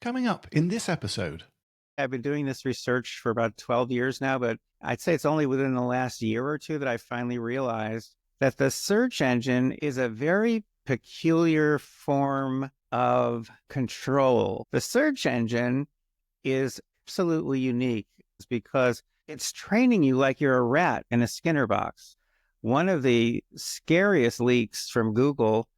Coming up in this episode. I've been doing this research for about 12 years now, but I'd say it's only within the last year or two that I finally realized that the search engine is a very peculiar form of control. The search engine is absolutely unique because it's training you like you're a rat in a Skinner box. One of the scariest leaks from Google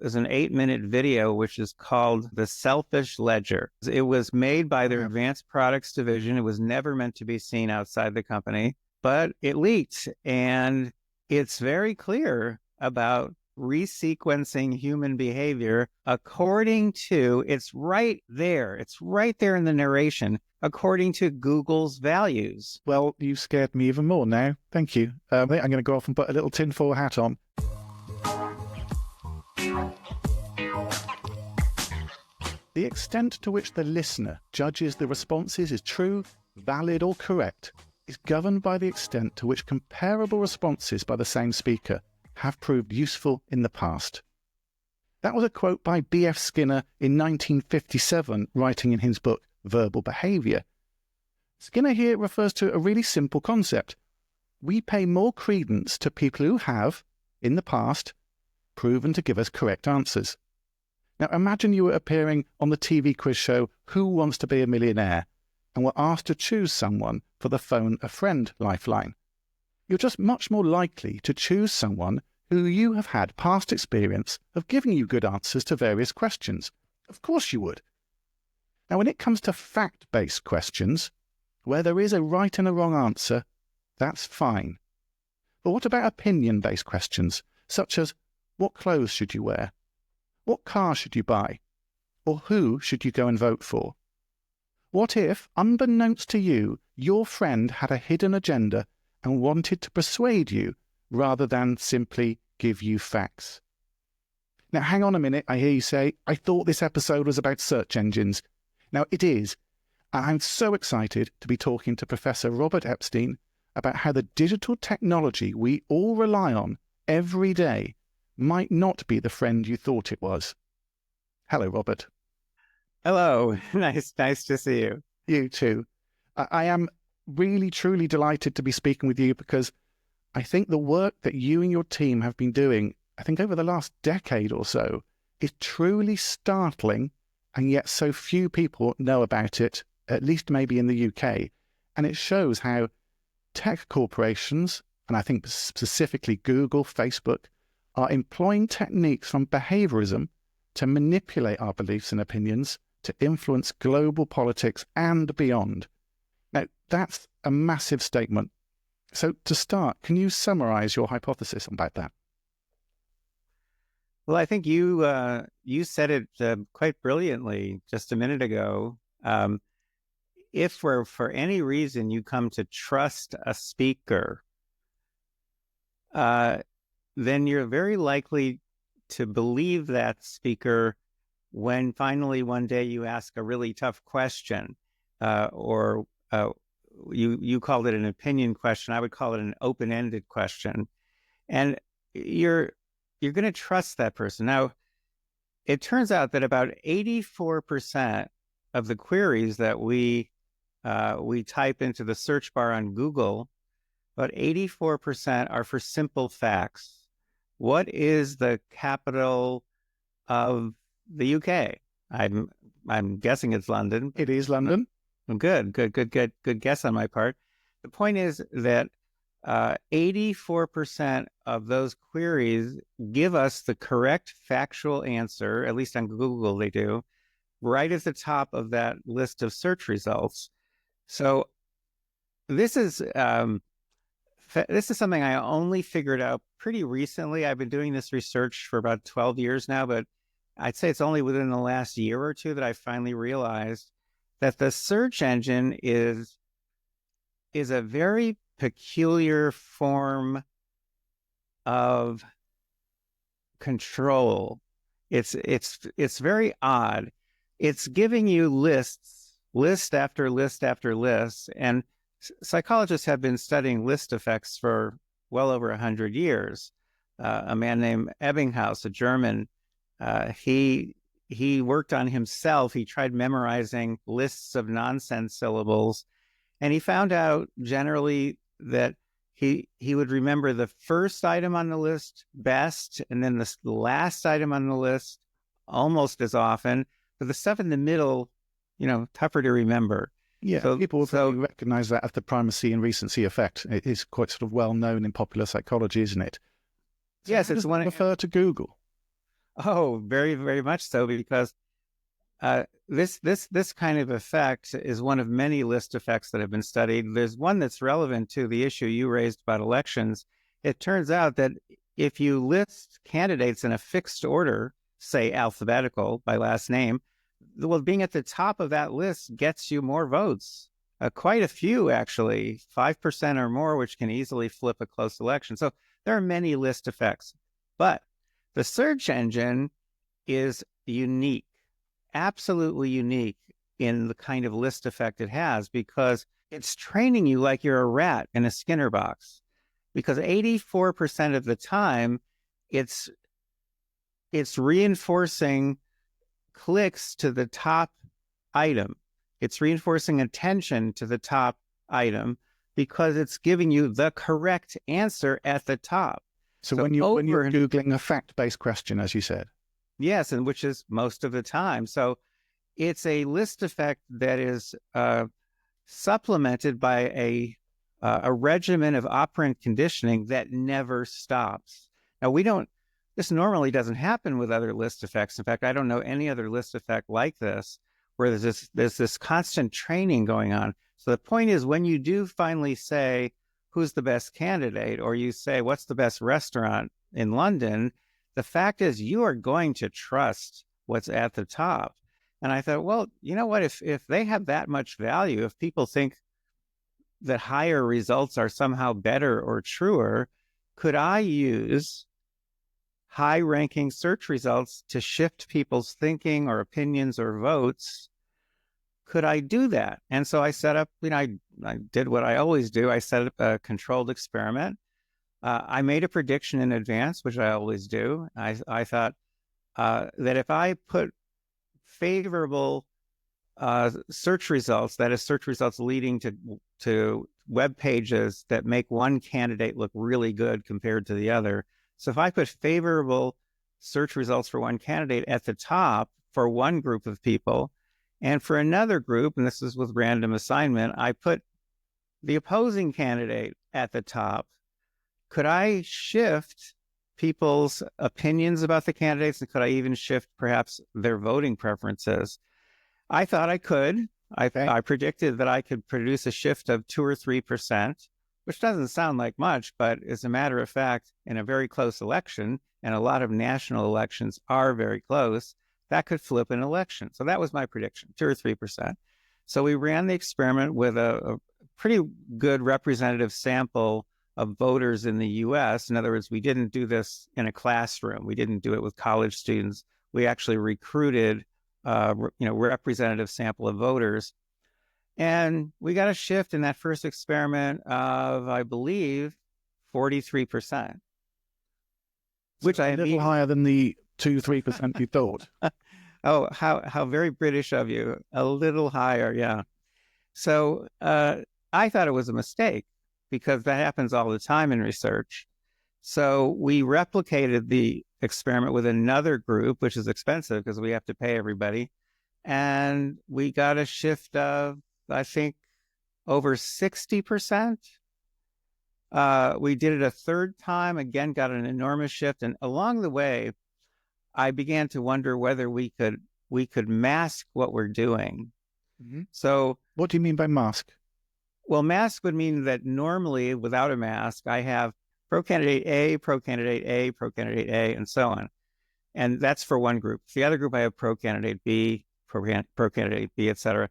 is an 8-minute video, which is called The Selfish Ledger. It was made by their advanced products division. It was never meant to be seen outside the company, but it leaked. And it's very clear about resequencing human behavior according to, it's right there in the narration, according to Google's values. Well, you scared me even more now. Thank you. I'm going to go off and put a little tinfoil hat on. The extent to which the listener judges the responses is true, valid, or correct is governed by the extent to which comparable responses by the same speaker have proved useful in the past. That was a quote by B.F. Skinner in 1957, writing in his book Verbal Behaviour. Skinner here refers to a really simple concept. We pay more credence to people who have, in the past, proven to give us correct answers. Now imagine you were appearing on the TV quiz show Who Wants to Be a Millionaire and were asked to choose someone for the phone a friend lifeline. You're just much more likely to choose someone who you have had past experience of giving you good answers to various questions. Of course you would. Now when it comes to fact-based questions, where there is a right and a wrong answer, that's fine. But what about opinion-based questions, such as what clothes should you wear? What car should you buy? Or who should you go and vote for? What if, unbeknownst to you, your friend had a hidden agenda and wanted to persuade you rather than simply give you facts? Now, hang on a minute, I hear you say, I thought this episode was about search engines. Now, it is. And I'm so excited to be talking to Professor Robert Epstein about how the digital technology we all rely on every day might not be the friend you thought it was. Hello, Robert. Hello. Nice to see you. You too. I am really, truly delighted to be speaking with you because I think the work that you and your team have been doing, I think over the last decade or so, is truly startling, and yet so few people know about it, at least maybe in the UK. And it shows how tech corporations, and I think specifically Google, Facebook, are employing techniques from behaviorism to manipulate our beliefs and opinions to influence global politics and beyond. Now, that's a massive statement. So to start, can you summarize your hypothesis about that? Well, I think you said it quite brilliantly just a minute ago. If for any reason you come to trust a speaker, then you're very likely to believe that speaker when finally one day you ask a really tough question, or you called it an opinion question. I would call it an open-ended question, and you're going to trust that person. Now, it turns out that about 84% of the queries that we type into the search bar on Google, about 84% are for simple facts. What is the capital of the UK? I'm guessing it's London. It is London. Good guess on my part. The point is that 84% of those queries give us the correct factual answer, at least on Google they do, right at the top of that list of search results. So this is something I only figured out pretty recently. I've been doing this research for about 12 years now, but I'd say it's only within the last year or two that I finally realized that the search engine is a very peculiar form of control. It's very odd. It's giving you list after list after list, and psychologists have been studying list effects for well over 100 years. A man named Ebbinghaus, a German, he he worked on himself. He tried memorizing lists of nonsense syllables, and he found out generally that he would remember the first item on the list best, and then the last item on the list almost as often, but the stuff in the middle, tougher to remember. Yeah, people will probably recognize that as the primacy and recency effect. It is quite sort of well known in popular psychology, isn't it? So yes, it's one. Refer to Google. Oh, very, very much so, because this kind of effect is one of many list effects that have been studied. There's one that's relevant to the issue you raised about elections. It turns out that if you list candidates in a fixed order, say alphabetical by last name, well, being at the top of that list gets you more votes. Quite a few, actually, 5% or more, which can easily flip a close election. So there are many list effects. But the search engine is unique, absolutely unique in the kind of list effect it has, because it's training you like you're a rat in a Skinner box. Because 84% of the time, it's reinforcing clicks to the top item. It's reinforcing attention to the top item because it's giving you the correct answer at the top. So when you're Googling a fact-based question, as you said. Yes, and which is most of the time. So it's a list effect that is supplemented by a regimen of operant conditioning that never stops. Now, this normally doesn't happen with other list effects. In fact, I don't know any other list effect like this, where there's this constant training going on. So the point is, when you do finally say, who's the best candidate, or you say, what's the best restaurant in London, the fact is you are going to trust what's at the top. And I thought, well, you know what, if they have that much value, if people think that higher results are somehow better or truer, could I use high-ranking search results to shift people's thinking or opinions or votes? Could I do that? And so I set up, I did what I always do. I set up a controlled experiment. I made a prediction in advance, which I always do. I thought that if I put favorable search results, that is search results leading to web pages that make one candidate look really good compared to the other. So if I put favorable search results for one candidate at the top for one group of people, and for another group, and this is with random assignment, I put the opposing candidate at the top, could I shift people's opinions about the candidates, and could I even shift perhaps their voting preferences? I thought I could. I predicted that I could produce a shift of 2 or 3%, which doesn't sound like much, but as a matter of fact, in a very close election, and a lot of national elections are very close, that could flip an election. So that was my prediction, 2 or 3%. So we ran the experiment with a pretty good representative sample of voters in the US. In other words, we didn't do this in a classroom. We didn't do it with college students. We actually recruited representative sample of voters. And we got a shift in that first experiment of, I believe, 43%. Which a little higher than the 2-3% you thought. Oh, how very British of you. A little higher, yeah. So I thought it was a mistake, because that happens all the time in research. So we replicated the experiment with another group, which is expensive because we have to pay everybody. And we got a shift of, I think, over 60%. We did it a third time, again, got an enormous shift. And along the way, I began to wonder whether we could mask what we're doing. Mm-hmm. So what do you mean by mask? Well, mask would mean that normally without a mask, I have pro-candidate A, pro-candidate A, pro-candidate A, and so on. And that's for one group. For the other group, I have pro-candidate B, pro-candidate B, et cetera.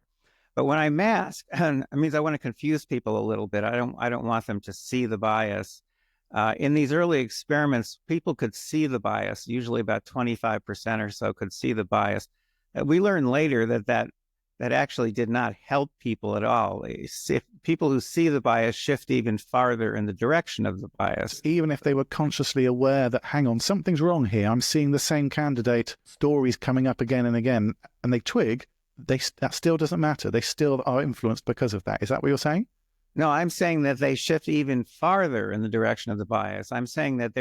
But when I mask, it means I want to confuse people a little bit. I don't want them to see the bias. In these early experiments, people could see the bias. Usually about 25% or so could see the bias. We learned later that that actually did not help people at all. If people who see the bias shift even farther in the direction of the bias. Even if they were consciously aware that, hang on, something's wrong here, I'm seeing the same candidate, stories coming up again and again, and they twig, that still doesn't matter. They still are influenced because of that. Is that what you're saying? No, I'm saying that they shift even farther in the direction of the bias. I'm saying that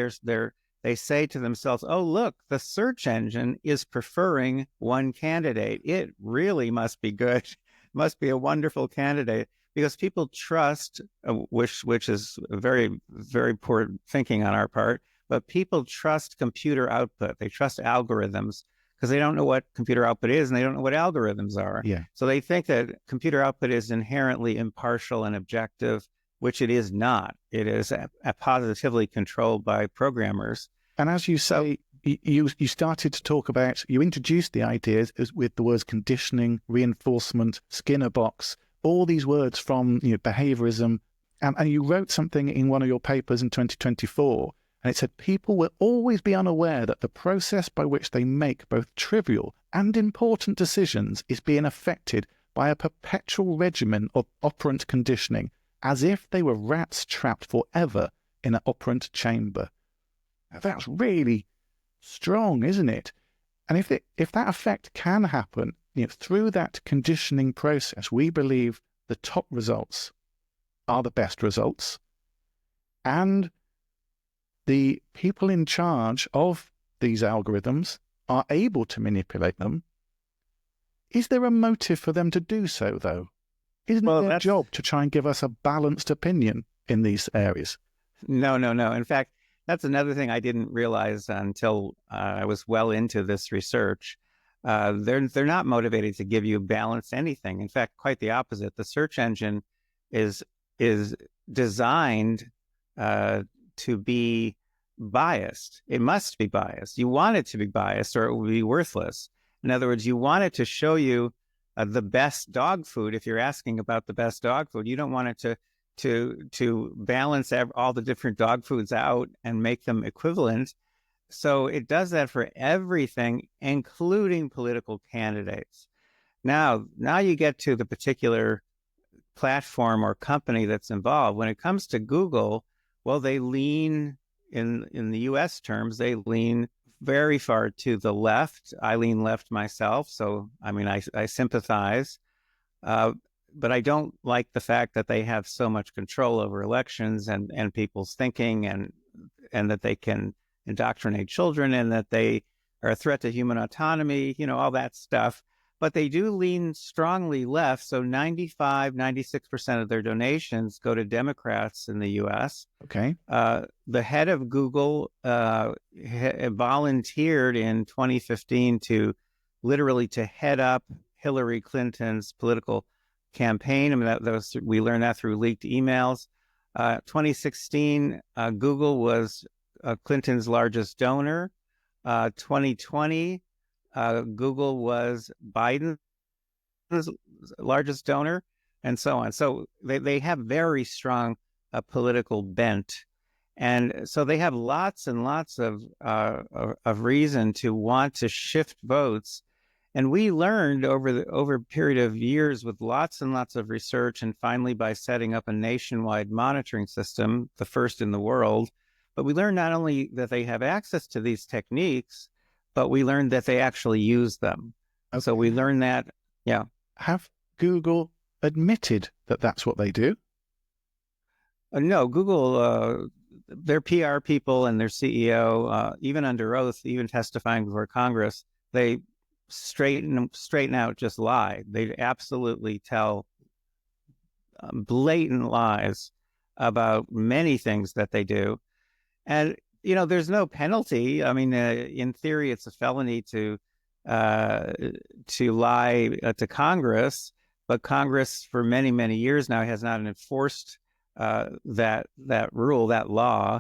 they say to themselves, oh, look, the search engine is preferring one candidate. It really must be good, must be a wonderful candidate, because people trust, which is very, very poor thinking on our part, but people trust computer output. They trust algorithms because they don't know what computer output is and they don't know what algorithms are. Yeah. So they think that computer output is inherently impartial and objective, which it is not. It is positively controlled by programmers. And as you say, you started to talk about, you introduced the ideas with the words conditioning, reinforcement, Skinner box, all these words from behaviorism. And you wrote something in one of your papers in 2024, and it said people will always be unaware that the process by which they make both trivial and important decisions is being affected by a perpetual regimen of operant conditioning, as if they were rats trapped forever in an operant chamber. Now, that's really strong, isn't it? And if that effect can happen through that conditioning process, we believe the top results are the best results, and the people in charge of these algorithms are able to manipulate them. Is there a motive for them to do so, though? Isn't it their job to try and give us a balanced opinion in these areas? No. In fact, that's another thing I didn't realize until I was well into this research. They're not motivated to give you balanced anything. In fact, quite the opposite. The search engine is designed to be biased. It must be biased. You want it to be biased or it will be worthless. In other words, you want it to show you the best dog food. If you're asking about the best dog food, you don't want it to balance all the different dog foods out and make them equivalent. So it does that for everything, including political candidates. Now you get to the particular platform or company that's involved. When it comes to Google, well, they lean, in the US terms, they lean very far to the left. I lean left myself, so I sympathize. But I don't like the fact that they have so much control over elections and people's thinking, and that they can indoctrinate children, and that they are a threat to human autonomy, all that stuff. But they do lean strongly left. So 96% of their donations go to Democrats in the US. Okay. The head of Google volunteered in 2015 to head up Hillary Clinton's political campaign. We learned that through leaked emails. 2016, Google was Clinton's largest donor. 2020, Google was Biden's largest donor, and so on. So they have very strong political bent, and so they have lots and lots of reason to want to shift votes. And we learned over a period of years with lots and lots of research, and finally by setting up a nationwide monitoring system, the first in the world. But we learned not only that they have access to these techniques, but we learned that they actually use them. Okay. So we learned that, yeah. Have Google admitted that that's what they do? No, Google, their PR people and their CEO, even under oath, even testifying before Congress, they straighten out just lie. They absolutely tell blatant lies about many things that they do. And there's no penalty. In theory, it's a felony to lie to Congress, but Congress for many, many years now has not enforced that rule, that law.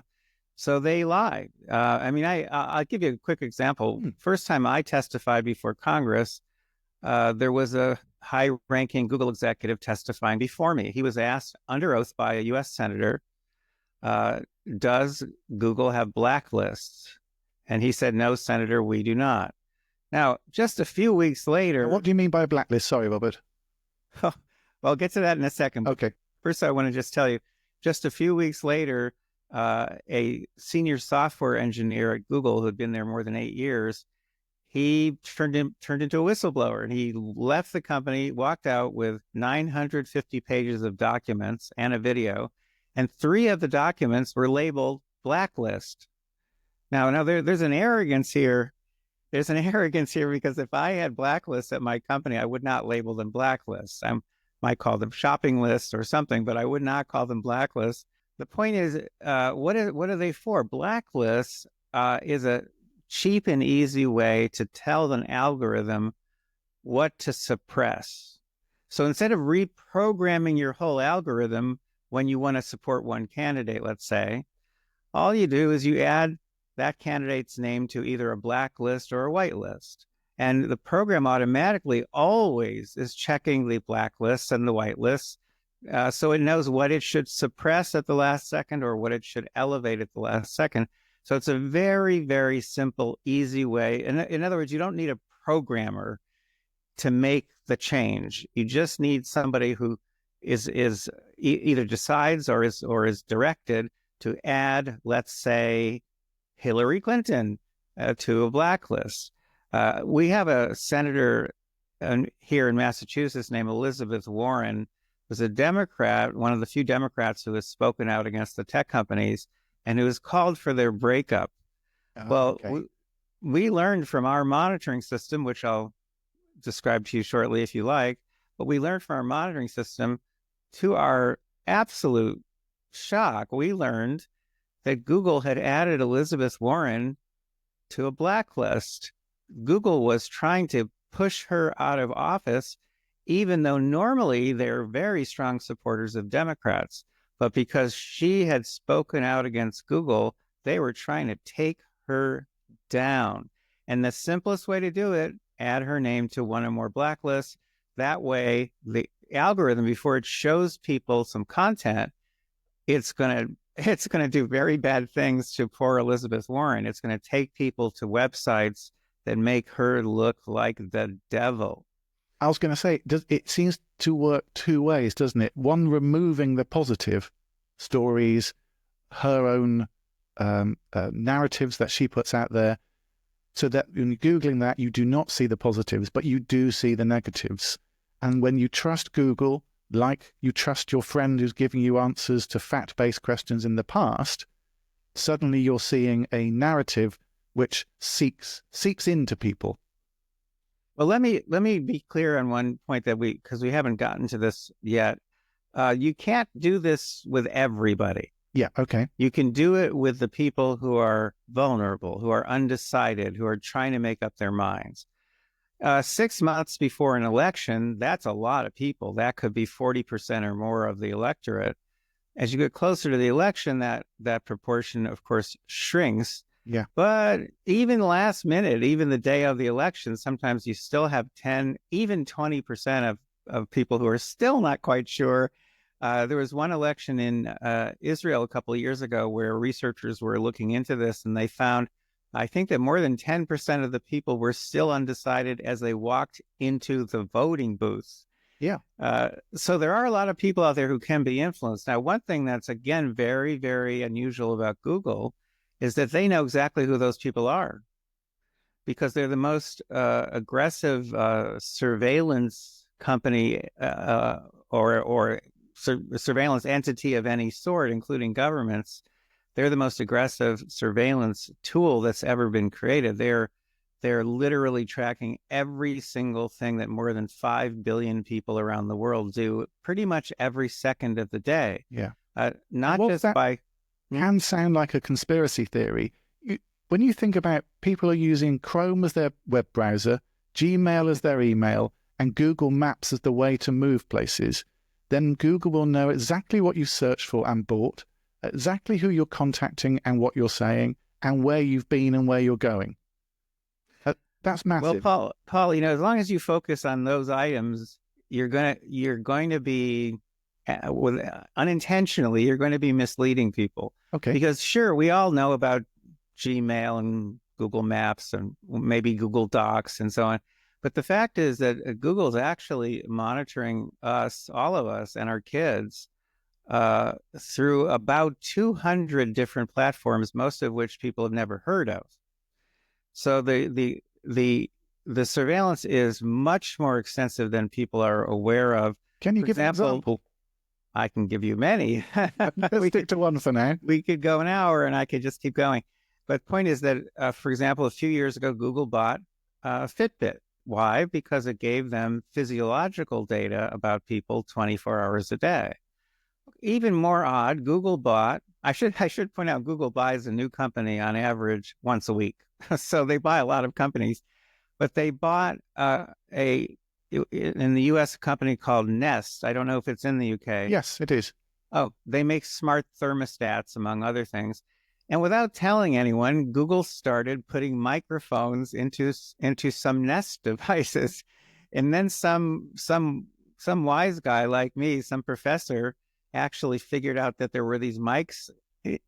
So they lie. I'll give you a quick example. First time I testified before Congress, there was a high-ranking Google executive testifying before me. He was asked under oath by a U.S. senator, does Google have blacklists? And he said, no, Senator, we do not. Now, just a few weeks later, What do you mean by a blacklist? Sorry, Robert. well, I'll get to that in a second. Okay. First, I want to just tell you, just a few weeks later, a senior software engineer at Google who had been there more than 8 years, he turned into a whistleblower, and he left the company, walked out with 950 pages of documents and a video, and 3 of the documents were labeled blacklist. Now there's an arrogance here. There's an arrogance here because if I had blacklists at my company, I would not label them blacklists. I might call them shopping lists or something, but I would not call them blacklists. The point is, what are they for? Blacklists is a cheap and easy way to tell an algorithm what to suppress. So instead of reprogramming your whole algorithm when you want to support one candidate, let's say, all you do is you add that candidate's name to either a blacklist or a whitelist. And the program automatically always is checking the blacklists and the whitelists. So it knows what it should suppress at the last second or what it should elevate at the last second. So it's a very, very simple, easy way. In other words, you don't need a programmer to make the change. You just need somebody who is either decides or is directed to add, let's say, Hillary Clinton to a blacklist. We have a senator here in Massachusetts named Elizabeth Warren, who's a Democrat, one of the few Democrats who has spoken out against the tech companies and who has called for their breakup. Okay. We learned from our monitoring system, which I'll describe to you shortly if you like, but we learned from our monitoring system, to our absolute shock, we learned that Google had added Elizabeth Warren to a blacklist. Google was trying to push her out of office, even though normally they're very strong supporters of Democrats. But because she had spoken out against Google, they were trying to take her down. And the simplest way to do it, add her name to one or more blacklists. That way, the algorithm, before it shows people some content, it's going to do very bad things to poor Elizabeth Warren. It's going to take people to websites that make her look like the devil. I was going to say, it seems to work 2 ways, doesn't it? One, removing the positive stories, her own narratives that she puts out there, so that when you're Googling that, you do not see the positives, but you do see the negatives. And when you trust Google, like you trust your friend who's giving you answers to fact-based questions in the past, suddenly you're seeing a narrative which seeks into people. Well, let me be clear on one point because we haven't gotten to this yet. You can't do this with everybody. Yeah, okay. You can do it with the people who are vulnerable, who are undecided, who are trying to make up their minds. 6 months before an election, that's a lot of people. That could be 40% or more of the electorate. As you get closer to the election, that proportion, of course, shrinks. Yeah. But even last minute, even the day of the election, sometimes you still have 10, even 20% of people who are still not quite sure. There was one election in Israel a couple of years ago where researchers were looking into this, and they found, I think, that more than 10% of the people were still undecided as they walked into the voting booths. Yeah. So there are a lot of people out there who can be influenced. Now, one thing that's, again, very, very unusual about Google is that they know exactly who those people are, because they're the most aggressive surveillance company or surveillance entity of any sort, including governments. They're the most aggressive surveillance tool that's ever been created. They're literally tracking every single thing that more than 5 billion people around the world do pretty much every second of the day. Yeah. Not just by... Can sound like a conspiracy theory. When you think about people are using Chrome as their web browser, Gmail as their email, and Google Maps as the way to move places, then Google will know exactly what you searched for and bought, exactly who you're contacting and what you're saying, and where you've been and where you're going. That's massive. Well, Paul, as long as you focus on those items, you're going to be unintentionally, you're going to be misleading people. Okay. Because sure, we all know about Gmail and Google Maps and maybe Google Docs and so on. But the fact is that Google is actually monitoring us, all of us, and our kids through about 200 different platforms, most of which people have never heard of. So the surveillance is much more extensive than people are aware of. Can you give an example? I can give you many. Let's stick to one for now. We could go an hour and I could just keep going. But the point is that, for example, a few years ago, Google bought Fitbit. Why? Because it gave them physiological data about people 24 hours a day. Even more odd, Google bought, I should point out, Google buys a new company on average once a week. So they buy a lot of companies, but they bought in the US, a company called Nest. I don't know if it's in the UK. Yes, it is. Oh, they make smart thermostats, among other things. And without telling anyone, Google started putting microphones into some Nest devices. And then some wise guy like me, some professor, actually figured out that there were these mics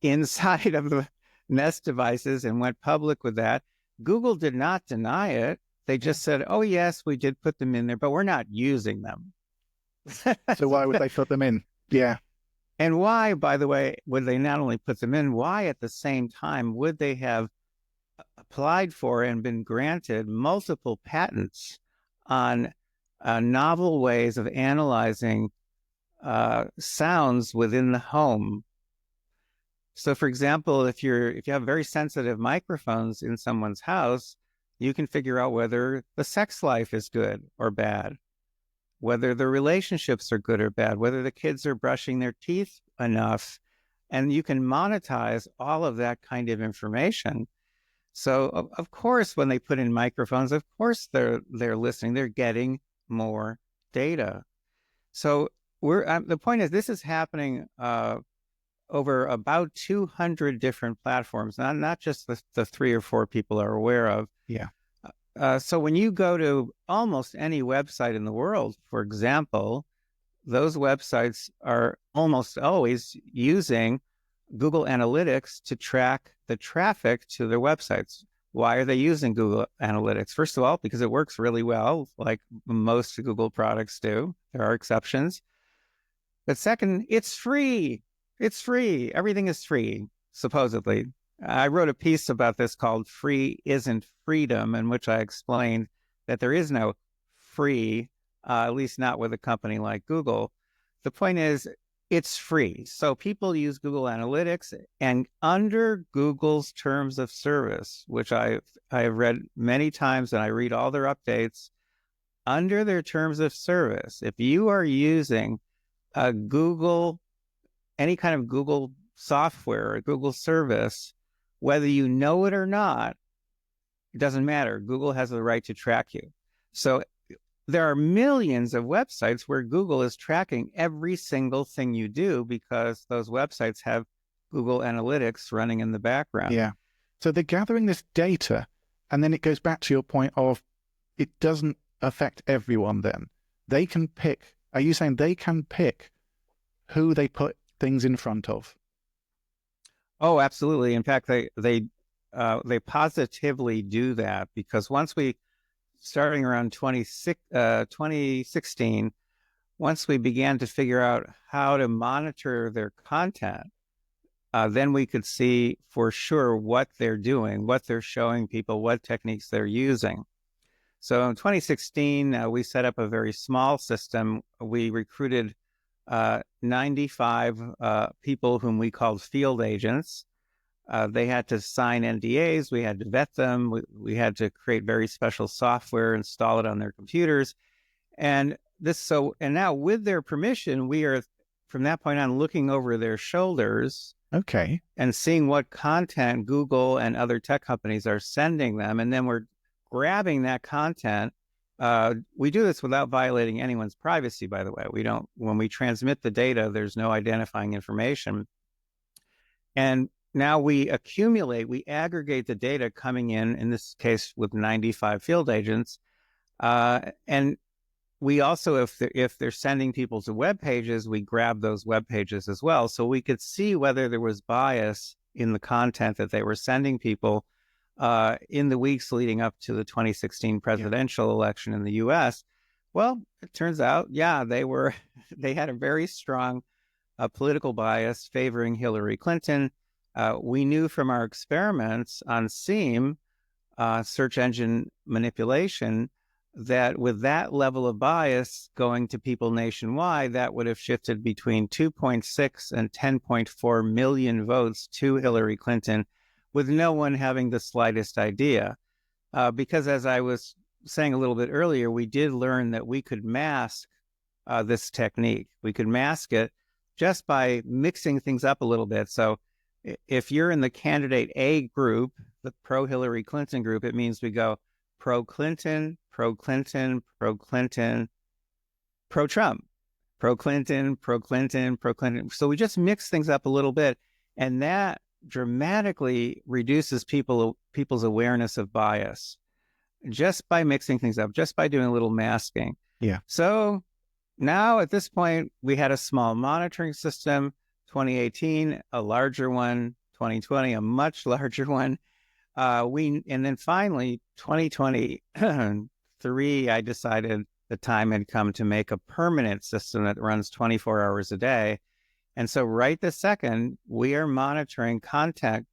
inside of the Nest devices and went public with that. Google did not deny it. They just said, oh, yes, we did put them in there, but we're not using them. So why would they put them in? Yeah. And why, by the way, would they not only put them in, why at the same time would they have applied for and been granted multiple patents on novel ways of analyzing sounds within the home? So, for example, if you have very sensitive microphones in someone's house, you can figure out whether the sex life is good or bad, whether the relationships are good or bad, whether the kids are brushing their teeth enough, and you can monetize all of that kind of information. So, of course, when they put in microphones, of course they're listening, they're getting more data. So the point is, this is happening over about 200 different platforms, not just the 3 or 4 people are aware of. Yeah. So when you go to almost any website in the world, for example, those websites are almost always using Google Analytics to track the traffic to their websites. Why are they using Google Analytics? First of all, because it works really well, like most Google products do. There are exceptions. But second, it's free. It's free. Everything is free, supposedly. I wrote a piece about this called Free Isn't Freedom, in which I explained that there is no free, at least not with a company like Google. The point is, it's free. So people use Google Analytics, and under Google's terms of service, which I have read many times and I read all their updates, under their terms of service, if you are using a Google, any kind of Google software, a Google service, whether you know it or not, it doesn't matter. Google has the right to track you. So there are millions of websites where Google is tracking every single thing you do because those websites have Google Analytics running in the background. Yeah. So they're gathering this data, and then it goes back to your point of it doesn't affect everyone then. They can pick, are you saying they can pick who they put things in front of? Oh, absolutely. In fact, they positively do that, because once we, starting around 2016, once we began to figure out how to monitor their content, then we could see for sure what they're doing, what they're showing people, what techniques they're using. So in 2016, we set up a very small system. We recruited 95 people whom we called field agents. They had to sign NDAs. We had to vet them. We had to create very special software, install it on their computers. And now with their permission, we are from that point on looking over their shoulders. Okay. And seeing what content Google and other tech companies are sending them. And then we're grabbing that content. We do this without violating anyone's privacy, by the way. When we transmit the data, there's no identifying information. And now we aggregate the data coming in this case with 95 field agents. And we also, if they're sending people to web pages, we grab those web pages as well. So we could see whether there was bias in the content that they were sending people in the weeks leading up to the 2016 presidential election in the US. Well, it turns out, yeah, they had a very strong political bias favoring Hillary Clinton. We knew from our experiments on SEAM, search engine manipulation, that with that level of bias going to people nationwide, that would have shifted between 2.6 and 10.4 million votes to Hillary Clinton, with no one having the slightest idea. Because as I was saying a little bit earlier, we did learn that we could mask this technique. We could mask it just by mixing things up a little bit. So if you're in the candidate A group, the pro-Hillary Clinton group, it means we go pro-Clinton, pro-Clinton, pro-Clinton, pro-Trump, pro-Clinton, pro-Clinton, pro-Clinton. So we just mix things up a little bit, and that dramatically reduces people's awareness of bias just by mixing things up, just by doing a little masking. Yeah. So now at this point, we had a small monitoring system, 2018, a larger one, 2020, a much larger one. And then finally, 2023, I decided the time had come to make a permanent system that runs 24 hours a day. And so right this second, we are monitoring contact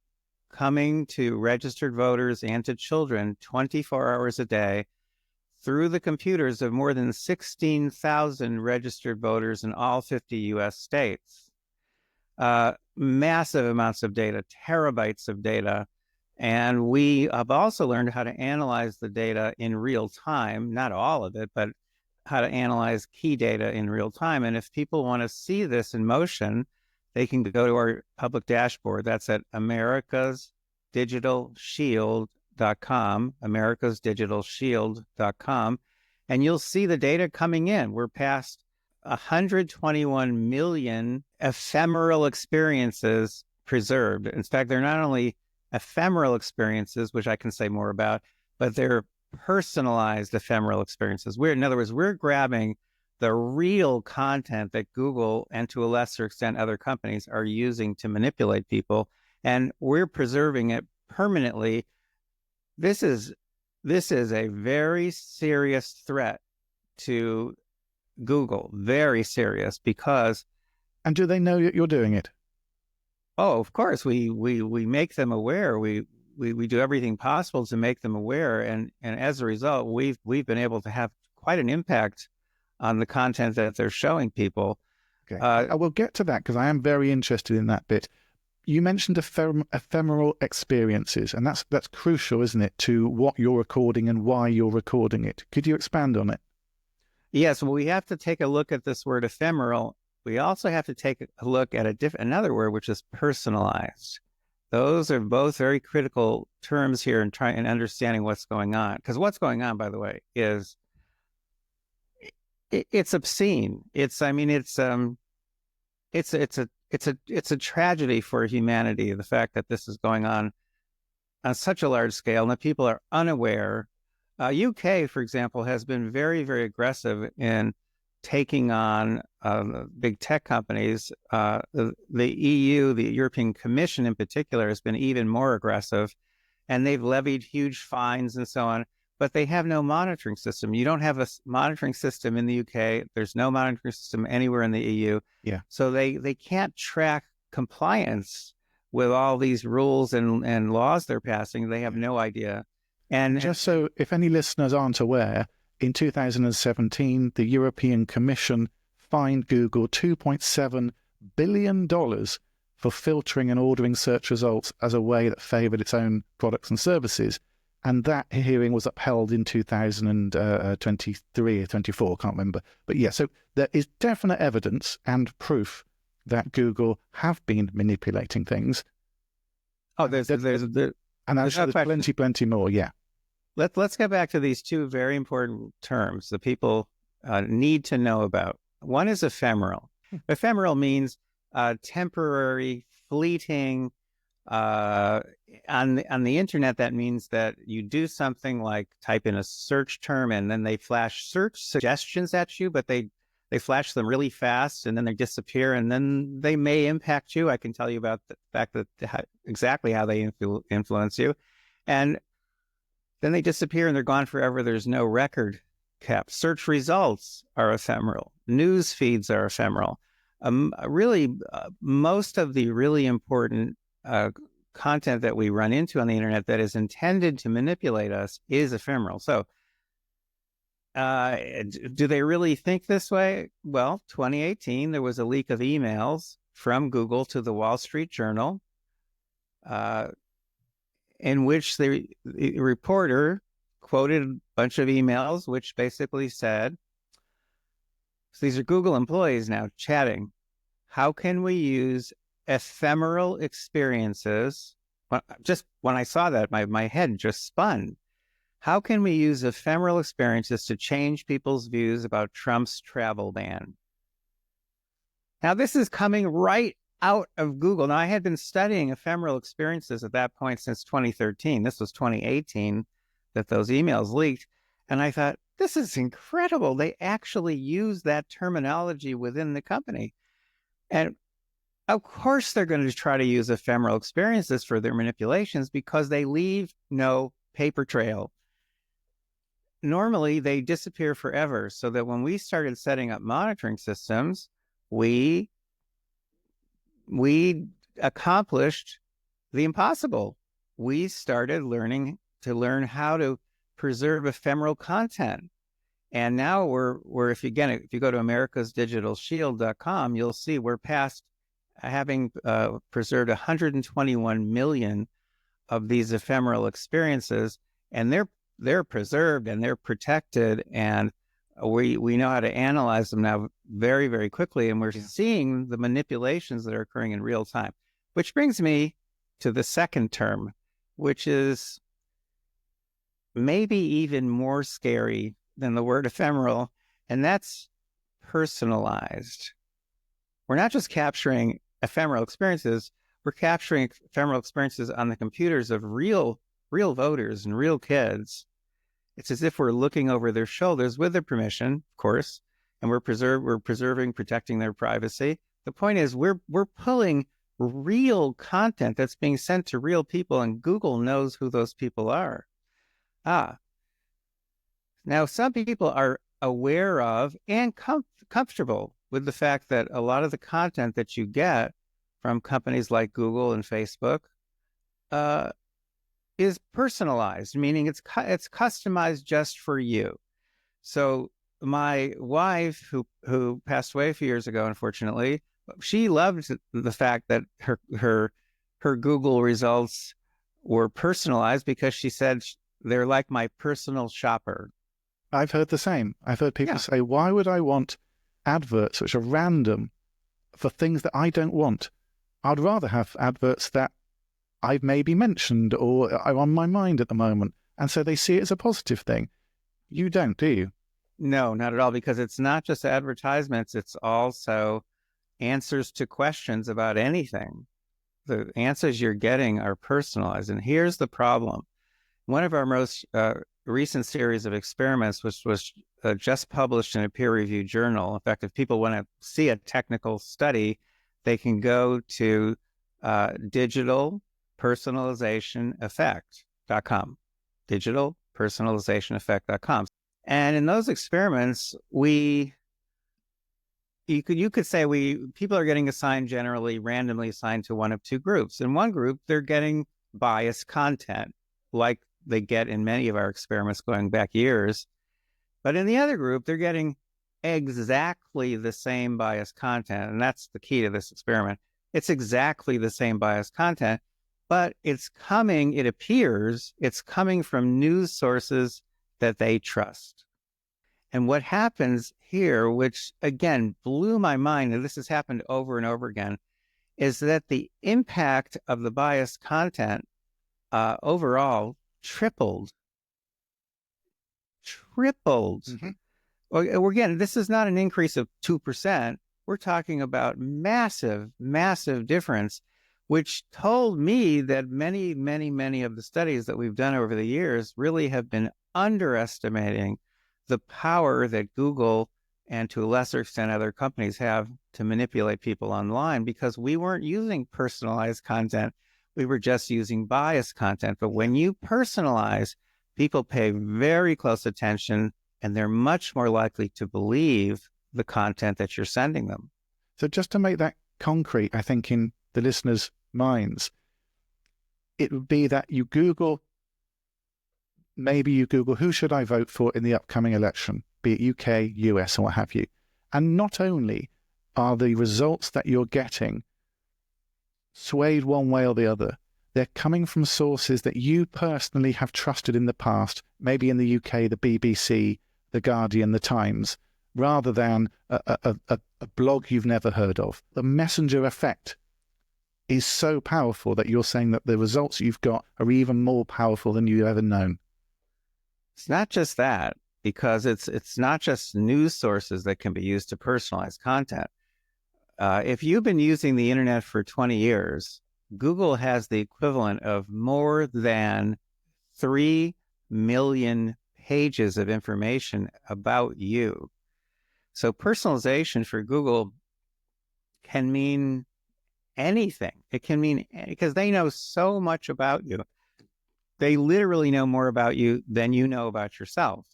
coming to registered voters and to children 24 hours a day through the computers of more than 16,000 registered voters in all 50 US states. Massive amounts of data, terabytes of data. And we have also learned how to analyze the data in real time, not all of it, but how to analyze key data in real time. And if people want to see this in motion, they can go to our public dashboard. That's at americasdigitalshield.com, americasdigitalshield.com, and you'll see the data coming in. We're past 121 million ephemeral experiences preserved. In fact, they're not only ephemeral experiences, which I can say more about, but they're personalized ephemeral experiences. In other words, we're grabbing the real content that Google and to a lesser extent other companies are using to manipulate people, and we're preserving it permanently. This is a very serious threat to Google, very serious, because. And do they know that you're doing it? Oh, of course, we make them aware. We do everything possible to make them aware, and as a result, we've been able to have quite an impact on the content that they're showing people. Okay, I will get to that because I am very interested in that bit. You mentioned ephemeral experiences, and that's crucial, isn't it, to what you're recording and why you're recording it. Could you expand on it? Yes, well, we have to take a look at this word ephemeral. We also have to take a look at another word, which is personalized. Those are both very critical terms here in trying and understanding what's going on. Because what's going on, by the way, is it's obscene. It's a tragedy for humanity, the fact that this is going on such a large scale and that people are unaware. UK, for example, has been very, very aggressive in taking on big tech companies. The EU, the European Commission in particular, has been even more aggressive, and they've levied huge fines and so on, but they have no monitoring system. You don't have a monitoring system in the UK. There's no monitoring system anywhere in the EU. Yeah. So they can't track compliance with all these rules and laws they're passing. They have no idea. And just so if any listeners aren't aware, in 2017, the European Commission fined Google $2.7 billion for filtering and ordering search results as a way that favored its own products and services. And that hearing was upheld in 2023 or 24, can't remember. But yeah, so there is definite evidence and proof that Google have been manipulating things. Oh, there's plenty more, yeah. Let's get back to these two very important terms that people need to know about. One is ephemeral. Ephemeral means temporary, fleeting. On the internet, that means that you do something like type in a search term and then they flash search suggestions at you, but they flash them really fast and then they disappear and then they may impact you. I can tell you about the fact that exactly how they influence you. And then they disappear and they're gone forever. There's no record kept. Search results are ephemeral. News feeds are ephemeral. Most of the really important content that we run into on the internet that is intended to manipulate us is ephemeral. So do they really think this way? Well, 2018, there was a leak of emails from Google to the Wall Street Journal, in which the reporter quoted a bunch of emails, which basically said, so these are Google employees now chatting. How can we use ephemeral experiences? Just when I saw that, my head just spun. How can we use ephemeral experiences to change people's views about Trump's travel ban? Now, this is coming right out of Google. Now, I had been studying ephemeral experiences at that point since 2013. This was 2018 that those emails leaked. And I thought, this is incredible. They actually use that terminology within the company. And of course, they're going to try to use ephemeral experiences for their manipulations because they leave no paper trail. Normally, they disappear forever. So that when we started setting up monitoring systems, we accomplished the impossible. We started learn how to preserve ephemeral content. And now we're if you go to americasdigitalshield.com, you'll see we're past having preserved 121 million of these ephemeral experiences, and they're preserved and they're protected, and we know how to analyze them now very, very quickly, and we're seeing the manipulations that are occurring in real time. Which brings me to the second term, which is maybe even more scary than the word ephemeral, and that's personalized. We're not just capturing ephemeral experiences, we're capturing ephemeral experiences on the computers of real voters and real kids. It's as if we're looking over their shoulders with their permission, of course, and we're preserving, protecting their privacy. The point is we're pulling real content that's being sent to real people, and Google knows who those people are. Now, some people are aware of and comfortable with the fact that a lot of the content that you get from companies like Google and Facebook is personalized, meaning it's customized just for you. So my wife, who passed away a few years ago, unfortunately, she loved the fact that her Google results were personalized because she said they're like my personal shopper. I've heard the same. I've heard people say, why would I want adverts which are random for things that I don't want? I'd rather have adverts that I've maybe mentioned or are on my mind at the moment. And so they see it as a positive thing. You don't, do you? No, not at all, because it's not just advertisements. It's also answers to questions about anything. The answers you're getting are personalized. And here's the problem. One of our most recent series of experiments, which was just published in a peer-reviewed journal. In fact, if people want to see a technical study, they can go to digitalpersonalizationeffect.com, digitalpersonalizationeffect.com. And in those experiments, you could say people are getting assigned, generally randomly assigned to one of two groups. In one group, they're getting biased content, like they get in many of our experiments going back years. But in the other group, they're getting exactly the same biased content. And that's the key to this experiment. It's exactly the same biased content, but it appears it's coming from news sources that they trust. And what happens here, which again blew my mind, and this has happened over and over again, is that the impact of the biased content overall tripled. Mm-hmm. Well, again, this is not an increase of 2%. We're talking about massive, massive difference, which told me that many, many, many of the studies that we've done over the years really have been underestimating the power that Google and to a lesser extent other companies have to manipulate people online, because we weren't using personalized content. we were just using biased content. But when you personalize, people pay very close attention, and they're much more likely to believe the content that you're sending them. So just to make that concrete, I think in the listeners' minds, it would be that maybe you Google, who should I vote for in the upcoming election, be it UK, US, or what have you. And not only are the results that you're getting swayed one way or the other, they're coming from sources that you personally have trusted in the past, maybe in the UK, the BBC, the Guardian, the Times, rather than a blog you've never heard of. The messenger effect is so powerful that you're saying that the results you've got are even more powerful than you've ever known. It's not just that, because it's not just news sources that can be used to personalize content. If you've been using the internet for 20 years, Google has the equivalent of more than 3 million pages of information about you. So personalization for Google can mean anything. It can mean, because they know so much about you. They literally know more about you than you know about yourself.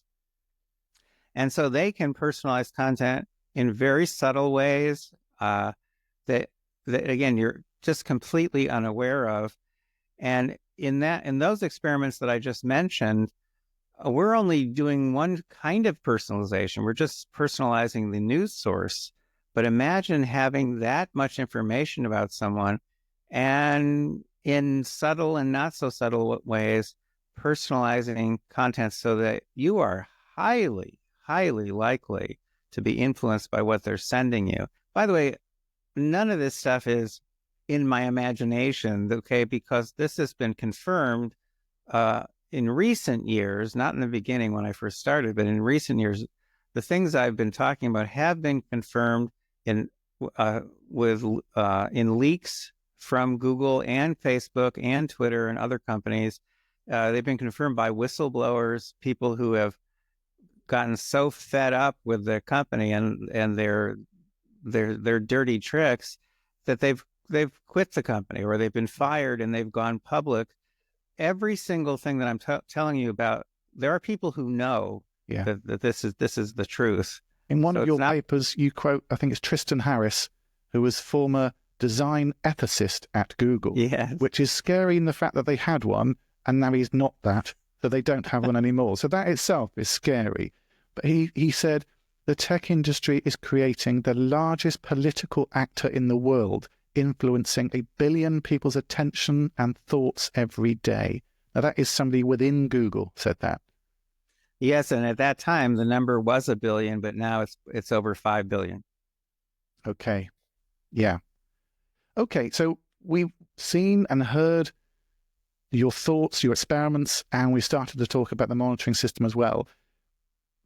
And so they can personalize content in very subtle ways that again, you're just completely unaware of. And in those experiments that I just mentioned, we're only doing one kind of personalization. We're just personalizing the news source. But imagine having that much information about someone and in subtle and not so subtle ways, personalizing content so that you are highly, highly likely to be influenced by what they're sending you. By the way, none of this stuff is in my imagination, okay, because this has been confirmed in recent years, not in the beginning when I first started, but in recent years, the things I've been talking about have been confirmed in leaks from Google and Facebook and Twitter and other companies. They've been confirmed by whistleblowers, people who have gotten so fed up with the company and their dirty tricks that they've quit the company, or they've been fired and they've gone public. Every single thing that I'm telling you about, there are people who know that this is the truth. In one of your papers, you quote, I think it's Tristan Harris, who was former design ethicist at Google, which is scary in the fact that they had one and now he's not that, so they don't have one anymore. So that itself is scary. But he said, the tech industry is creating the largest political actor in the world, influencing 1 billion people's attention and thoughts every day. Now that is somebody within Google said that. Yes, and at that time the number was 1 billion, but now it's over 5 billion. Okay. Yeah. Okay, so we've seen and heard your thoughts, your experiments, and we started to talk about the monitoring system as well.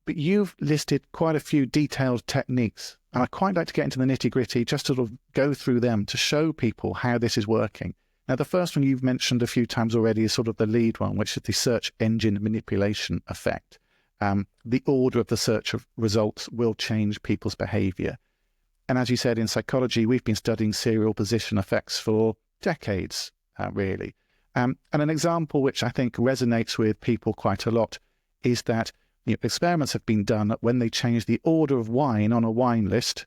But you've listed quite a few detailed techniques, and I'd quite like to get into the nitty-gritty, just to sort of go through them to show people how this is working. Now, the first one you've mentioned a few times already is sort of the lead one, which is the search engine manipulation effect. The order of the search of results will change people's behavior. And as you said, in psychology, we've been studying serial position effects for decades, really. And an example which I think resonates with people quite a lot is that experiments have been done when they change the order of wine on a wine list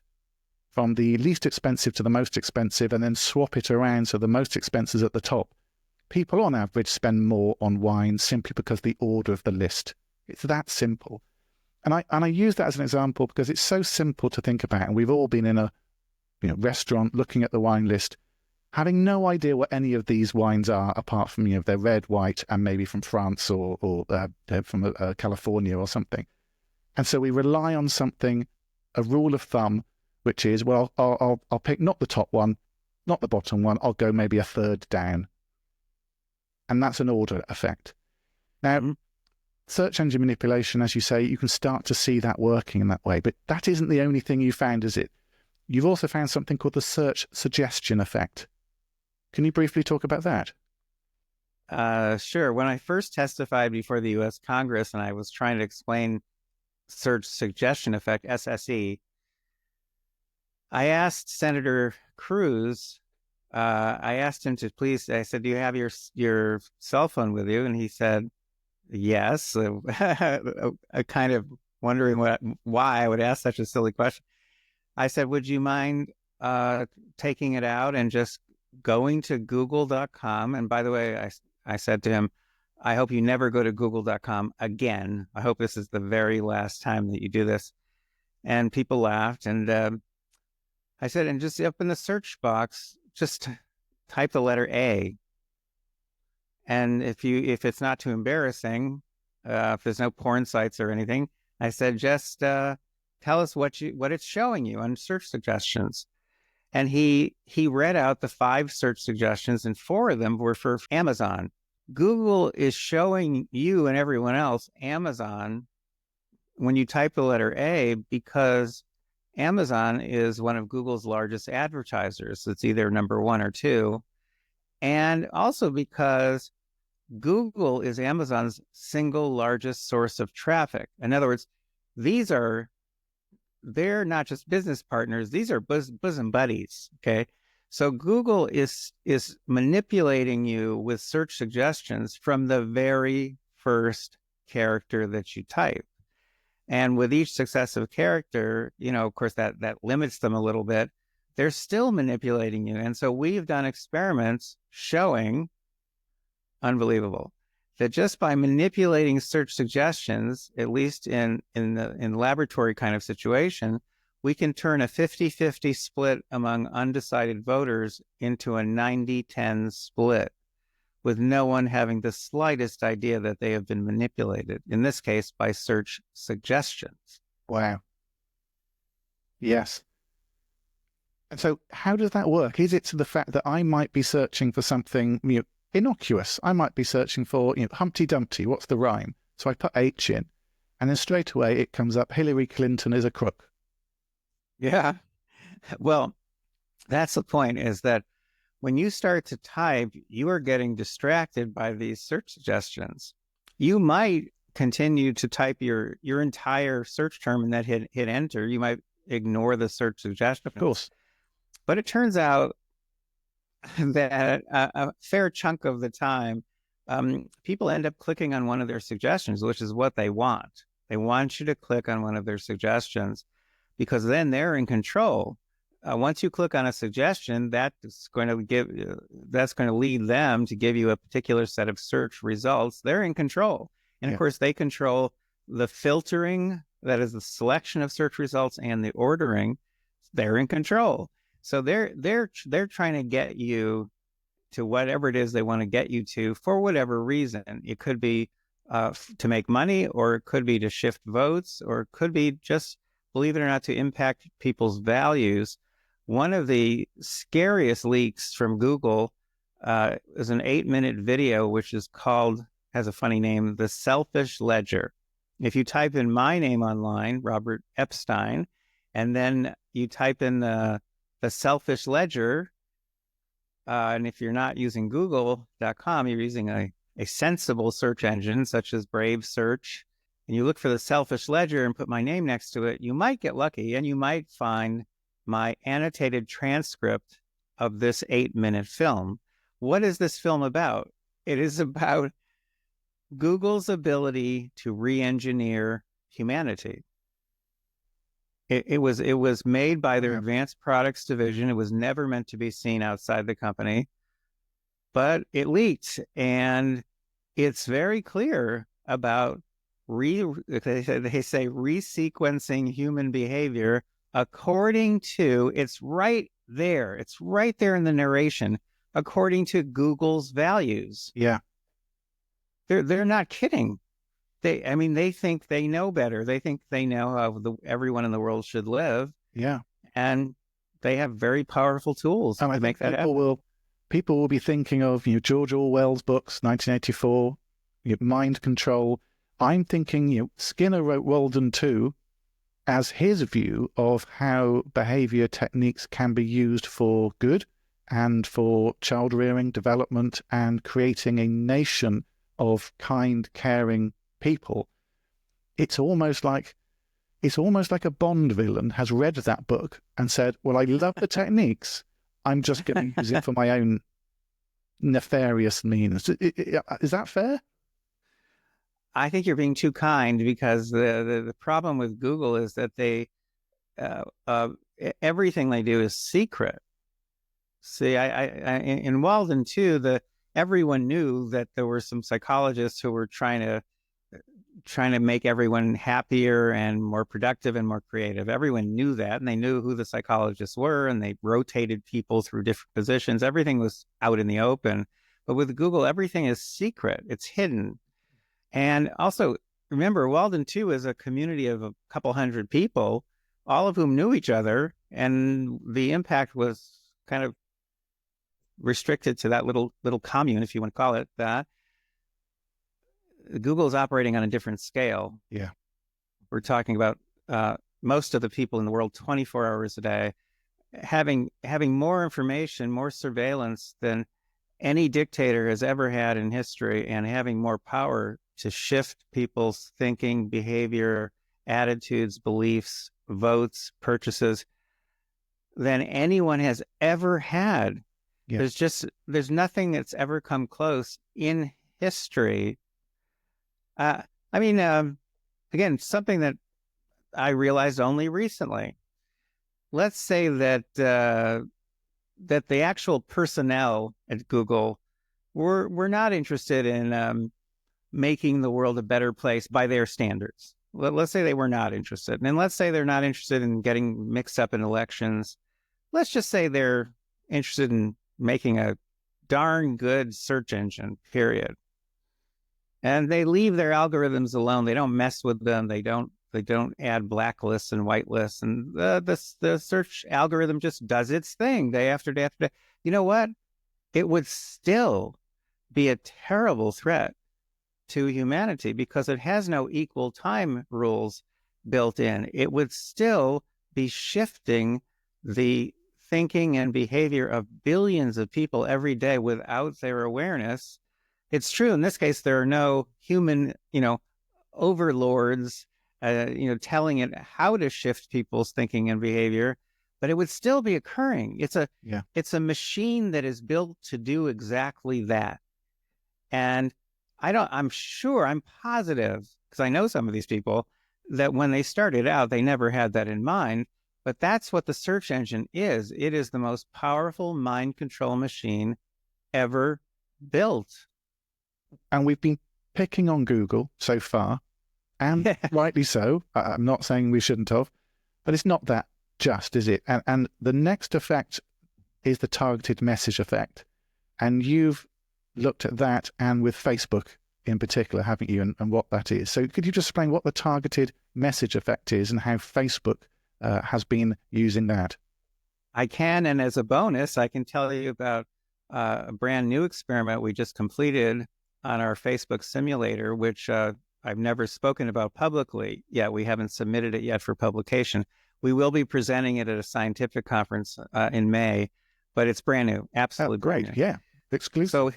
from the least expensive to the most expensive and then swap it around so the most expensive is at the top. People on average spend more on wine simply because the order of the list. It's that simple. And I use that as an example because it's so simple to think about. And we've all been in a restaurant looking at the wine list, having no idea what any of these wines are, apart from they're red, white, and maybe from France or from California or something. And so we rely on something, a rule of thumb, which is, well, I'll pick not the top one, not the bottom one. I'll go maybe a third down, and that's an order effect. Now, search engine manipulation, as you say, you can start to see that working in that way. But that isn't the only thing you found, is it? You've also found something called the search suggestion effect. Can you briefly talk about that? Sure. When I first testified before the U.S. Congress and I was trying to explain search suggestion effect, SSE, I asked Senator Cruz I asked him to please, I said, do you have your cell phone with you? And he said, yes. I kind of wondering why I would ask such a silly question. I said, would you mind taking it out and just going to google.com? And by the way, I said to him, I hope you never go to google.com again. I hope this is the very last time that you do this. And people laughed. And I said, and just up in the search box, just type the letter A. And if it's not too embarrassing, if there's no porn sites or anything, I said, just tell us what it's showing you on search suggestions. And he read out the 5 search suggestions, and 4 of them were for Amazon. Google is showing you and everyone else Amazon when you type the letter A, because Amazon is one of Google's largest advertisers. It's either number 1 or 2. And also because Google is Amazon's single largest source of traffic. In other words, they're not just business partners, these are bosom buddies, okay? So Google is manipulating you with search suggestions from the very first character that you type. And with each successive character, of course, that limits them a little bit. They're still manipulating you. And so we've done experiments showing, unbelievable, that just by manipulating search suggestions, at least in laboratory kind of situation, we can turn a 50-50 split among undecided voters into a 90-10 split, with no one having the slightest idea that they have been manipulated, in this case, by search suggestions. Wow. Yes. And so how does that work? Is it to the fact that I might be searching for something innocuous? I might be searching for Humpty Dumpty, what's the rhyme? So I put H in, and then straight away it comes up, Hillary Clinton is a crook. Yeah. Well, that's the point, is that when you start to type, you are getting distracted by these search suggestions. You might continue to type your entire search term and then hit enter. You might ignore the search suggestion. Of course. But it turns out that a fair chunk of the time, people end up clicking on one of their suggestions, which is what they want. They want you to click on one of their suggestions, because then they're in control. Once you click on a suggestion, that's going to lead them to give you a particular set of search results. They're in control. And of course, they control the filtering, that is the selection of search results, and the ordering. They're in control. So they're trying to get you to whatever it is they want to get you to for whatever reason. It could be to make money, or it could be to shift votes, or it could be just, believe it or not, to impact people's values. One of the scariest leaks from Google is an 8-minute video, which has a funny name, The Selfish Ledger. If you type in my name online, Robert Epstein, and then you type in the Selfish Ledger, and if you're not using google.com, you're using a sensible search engine such as Brave Search, and you look for The Selfish Ledger and put my name next to it, you might get lucky and you might find my annotated transcript of this 8-minute film. What is this film about? It is about Google's ability to re-engineer humanity. It was made by their advanced products division. It was never meant to be seen outside the company, but it leaked, and it's very clear about they say resequencing human behavior according to, it's right there in the narration, according to Google's values. Yeah. They're not kidding. They think they know better. They think they know how everyone in the world should live. Yeah. And they have very powerful tools to make that happen. People will be thinking of George Orwell's books, 1984, Mind Control. I'm thinking Skinner wrote Walden 2 as his view of how behavior techniques can be used for good and for child rearing, development, and creating a nation of kind, caring people. It's almost like a Bond villain has read that book and said, well, I love the techniques. I'm just going to use it for my own nefarious means. Is that fair? I think you're being too kind, because the problem with Google is that they everything they do is secret. See, in Walden too, everyone knew that there were some psychologists who were trying to make everyone happier and more productive and more creative. Everyone knew that, and they knew who the psychologists were, and they rotated people through different positions. Everything was out in the open. But with Google, everything is secret. It's hidden. And also, remember, Walden 2 is a community of a couple hundred people, all of whom knew each other, and the impact was kind of restricted to that little commune, if you want to call it that. Google is operating on a different scale. Yeah. We're talking about most of the people in the world 24 hours a day, having more information, more surveillance than any dictator has ever had in history, and having more power to shift people's thinking, behavior, attitudes, beliefs, votes, purchases than anyone has ever had. Yeah. There's nothing that's ever come close in history. Again, something that I realized only recently. Let's say that that the actual personnel at Google were not interested in making the world a better place by their standards. Let's say they were not interested. And let's say they're not interested in getting mixed up in elections. Let's just say they're interested in making a darn good search engine, period. And they leave their algorithms alone. They don't mess with them. They don't add blacklists and whitelists. And the search algorithm just does its thing day after day after day. You know what? It would still be a terrible threat to humanity, because it has no equal time rules built in. It would still be shifting the thinking and behavior of billions of people every day without their awareness. It's true, in this case, there are no human, overlords, telling it how to shift people's thinking and behavior, but it would still be occurring. It's a machine that is built to do exactly that. And I'm positive, because I know some of these people, that when they started out, they never had that in mind. But that's what the search engine is. It is the most powerful mind control machine ever built. And we've been picking on Google so far, and rightly so. I'm not saying we shouldn't have, but it's not that just, is it? And the next effect is the targeted message effect. And you've looked at that, and with Facebook in particular, haven't you, and what that is. So could you just explain what the targeted message effect is and how Facebook has been using that? I can, and as a bonus, I can tell you about a brand new experiment we just completed on our Facebook simulator, which I've never spoken about publicly yet. We haven't submitted it yet for publication. We will be presenting it at a scientific conference in May, but it's brand new. Absolutely great. Brand new. Yeah, exclusive. So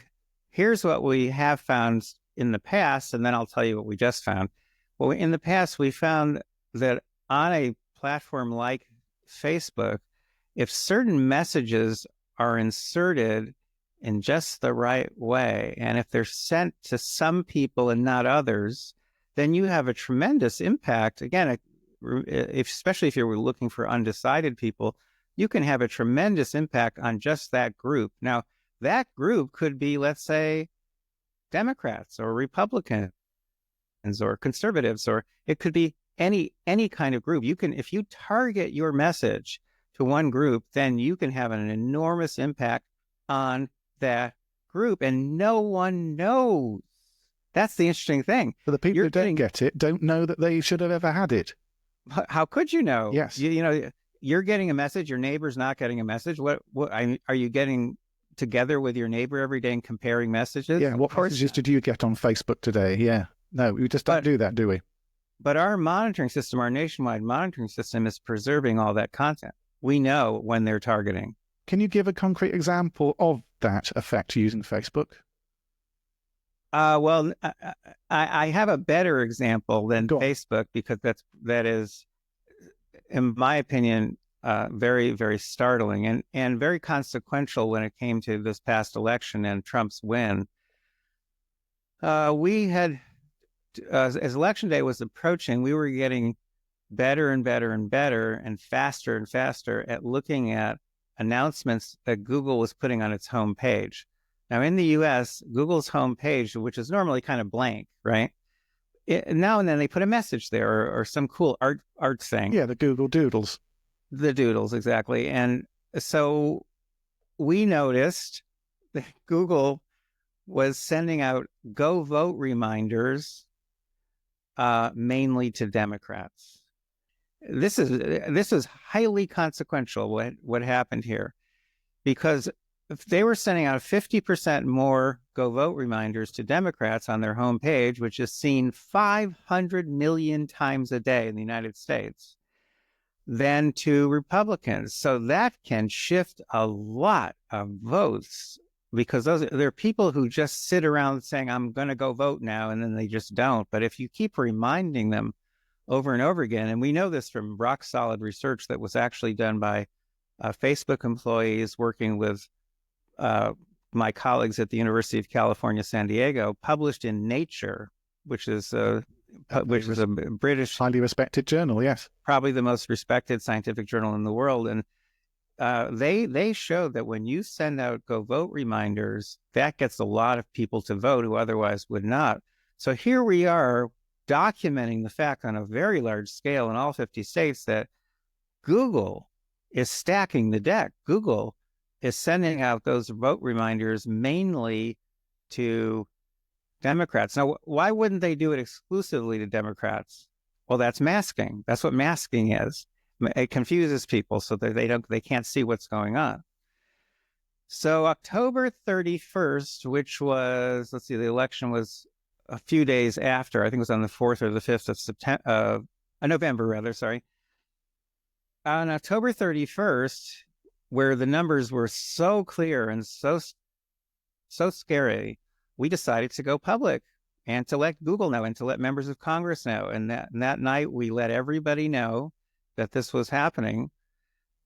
here's what we have found in the past, and then I'll tell you what we just found. Well, in the past, we found that on a platform like Facebook, if certain messages are inserted in just the right way, and if they're sent to some people and not others, then you have a tremendous impact. Again, especially if you're looking for undecided people, you can have a tremendous impact on just that group. Now, that group could be, let's say, Democrats or Republicans or conservatives, or it could be any kind of group. You can, if you target your message to one group, then you can have an enormous impact on that group, and no one knows. That's the interesting thing. So the people who don't get it don't know that they should have ever had it. How could you know? Yes. You're getting a message, your neighbor's not getting a message. What are you getting together with your neighbor every day and comparing messages? Yeah, what messages did you get on Facebook today? Yeah. No, we just don't do that, do we? But our monitoring system, our nationwide monitoring system, is preserving all that content. We know when they're targeting. Can you give a concrete example of that effect using Facebook? Well, I have a better example than Facebook, because that is, in my opinion, very, very startling and very consequential when it came to this past election and Trump's win. We had, as election day was approaching, we were getting better and better and better and faster at looking at announcements that Google was putting on its homepage. Now, in the US, Google's homepage, which is normally kind of blank, right? Now and then they put a message there or some cool art thing. Yeah, the Google Doodles. The doodles, exactly. And so we noticed that Google was sending out go vote reminders mainly to Democrats. This is highly consequential what happened here, because if they were sending out 50% more go vote reminders to Democrats on their homepage, which is seen 500 million times a day in the United States, than to Republicans. So that can shift a lot of votes, because there are people who just sit around saying, I'm going to go vote now, and then they just don't. But if you keep reminding them over and over again, and we know this from rock solid research that was actually done by Facebook employees working with my colleagues at the University of California, San Diego, published in Nature, which is a British, highly respected journal, yes, probably the most respected scientific journal in the world. And they showed that when you send out go vote reminders, that gets a lot of people to vote who otherwise would not. So here we are documenting the fact on a very large scale in all 50 states that Google is stacking the deck. Google is sending out those vote reminders mainly to Democrats. Now, why wouldn't they do it exclusively to Democrats? Well, that's masking. That's what masking is. It confuses people so that they can't see what's going on. So October 31st, which was, let's see, the election was a few days after. I think it was on the 4th or the 5th of November, rather, sorry. On October 31st, where the numbers were so clear and so scary, we decided to go public and to let Google know and to let members of Congress know. And that night, we let everybody know that this was happening.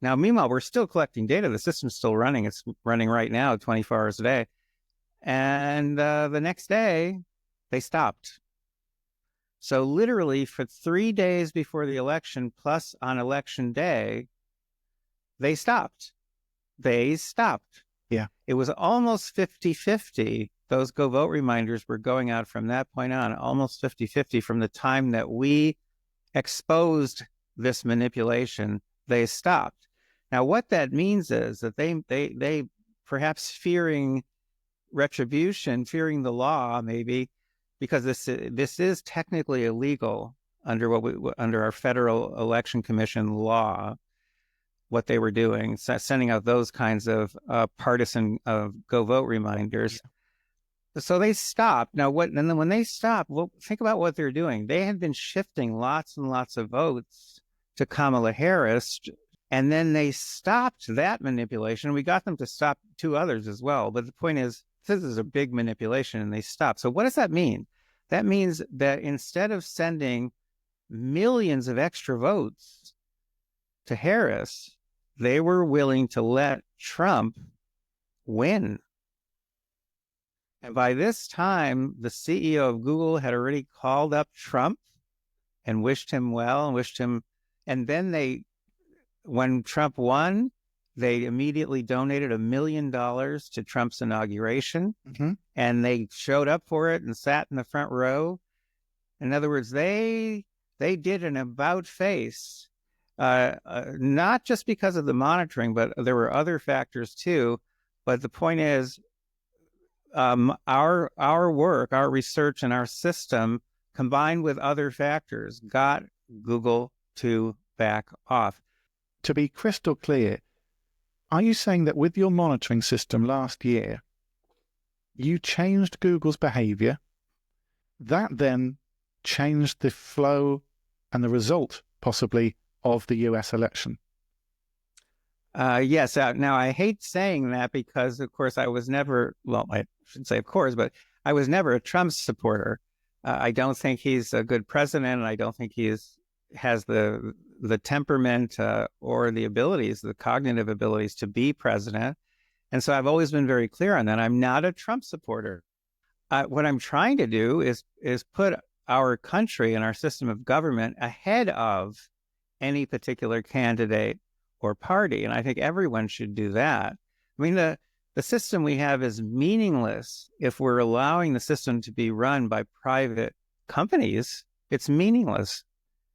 Now, meanwhile, we're still collecting data. The system's still running. It's running right now, 24 hours a day. And the next day, they stopped. So literally for 3 days before the election, plus on election day, they stopped. Yeah. It was almost 50-50. Those go vote reminders were going out from that point on, almost 50-50 from the time that we exposed this manipulation, they stopped. Now, what that means is that they perhaps fearing retribution, fearing the law, maybe, because this is technically illegal under our Federal Election Commission law, what they were doing, sending out those kinds of partisan go vote reminders. Yeah. So they stopped. Now, and then when they stopped, well, think about what they're doing. They had been shifting lots and lots of votes to Kamala Harris, and then they stopped that manipulation. We got them to stop 2 others as well. But the point is, this is a big manipulation, and they stopped. So what does that mean? That means that instead of sending millions of extra votes to Harris, they were willing to let Trump win. And by this time, the CEO of Google had already called up Trump and wished him well and wished him. And then when Trump won, they immediately donated $1 million to Trump's inauguration. Mm-hmm. And they showed up for it and sat in the front row. In other words, they did an about face, not just because of the monitoring, but there were other factors too. But the point is, our work, our research, and our system, combined with other factors, got Google to back off. To be crystal clear, are you saying that with your monitoring system last year, you changed Google's behavior, that then changed the flow and the result, possibly, of the US election? Yes. Now, I hate saying that because, of course, I was never, well, I shouldn't say of course, but I was never a Trump supporter. I don't think he's a good president, and I don't think he has the the temperament or the abilities, the cognitive abilities to be president. And so I've always been very clear on that. I'm not a Trump supporter. What I'm trying to do is put our country and our system of government ahead of any particular candidate or party. And I think everyone should do that. I mean, the system we have is meaningless if we're allowing the system to be run by private companies. It's meaningless.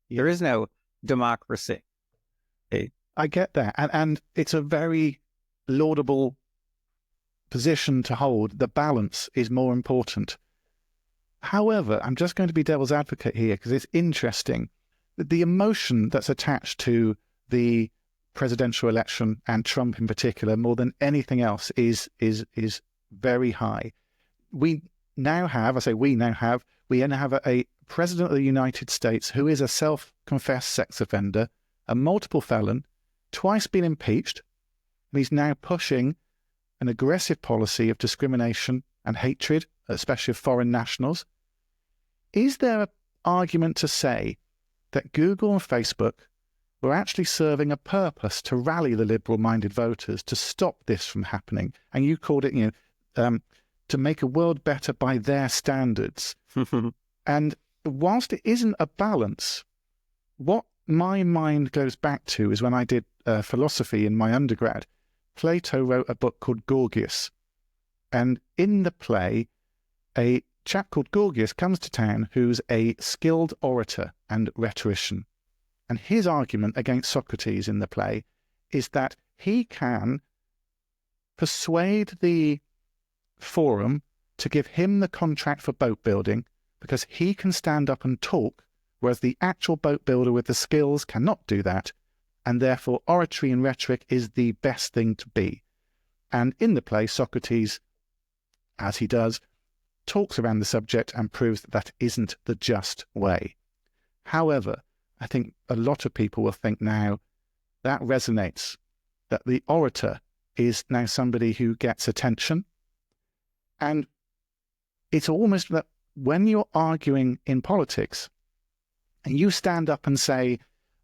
Yeah. There is no democracy. I get that. And it's a very laudable position to hold. The balance is more important. However, I'm just going to be devil's advocate here because it's interesting. The emotion that's attached to the presidential election and Trump in particular, more than anything else, is very high. We now have a president of the United States who is a self-confessed sex offender, a multiple felon, twice been impeached, and he's now pushing an aggressive policy of discrimination and hatred, especially of foreign nationals. Is there an argument to say that Google and Facebook were actually serving a purpose to rally the liberal-minded voters to stop this from happening? And you called it, to make a world better by their standards. And whilst it isn't a balance, what my mind goes back to is when I did philosophy in my undergrad. Plato wrote a book called Gorgias. And in the play, a chap called Gorgias comes to town who's a skilled orator and rhetorician. And his argument against Socrates in the play is that he can persuade the forum to give him the contract for boat building because he can stand up and talk, whereas the actual boat builder with the skills cannot do that, and therefore oratory and rhetoric is the best thing to be. And in the play, Socrates, as he does, talks around the subject and proves that that isn't the just way. However, I think a lot of people will think now that resonates, that the orator is now somebody who gets attention. And it's almost that when you're arguing in politics and you stand up and say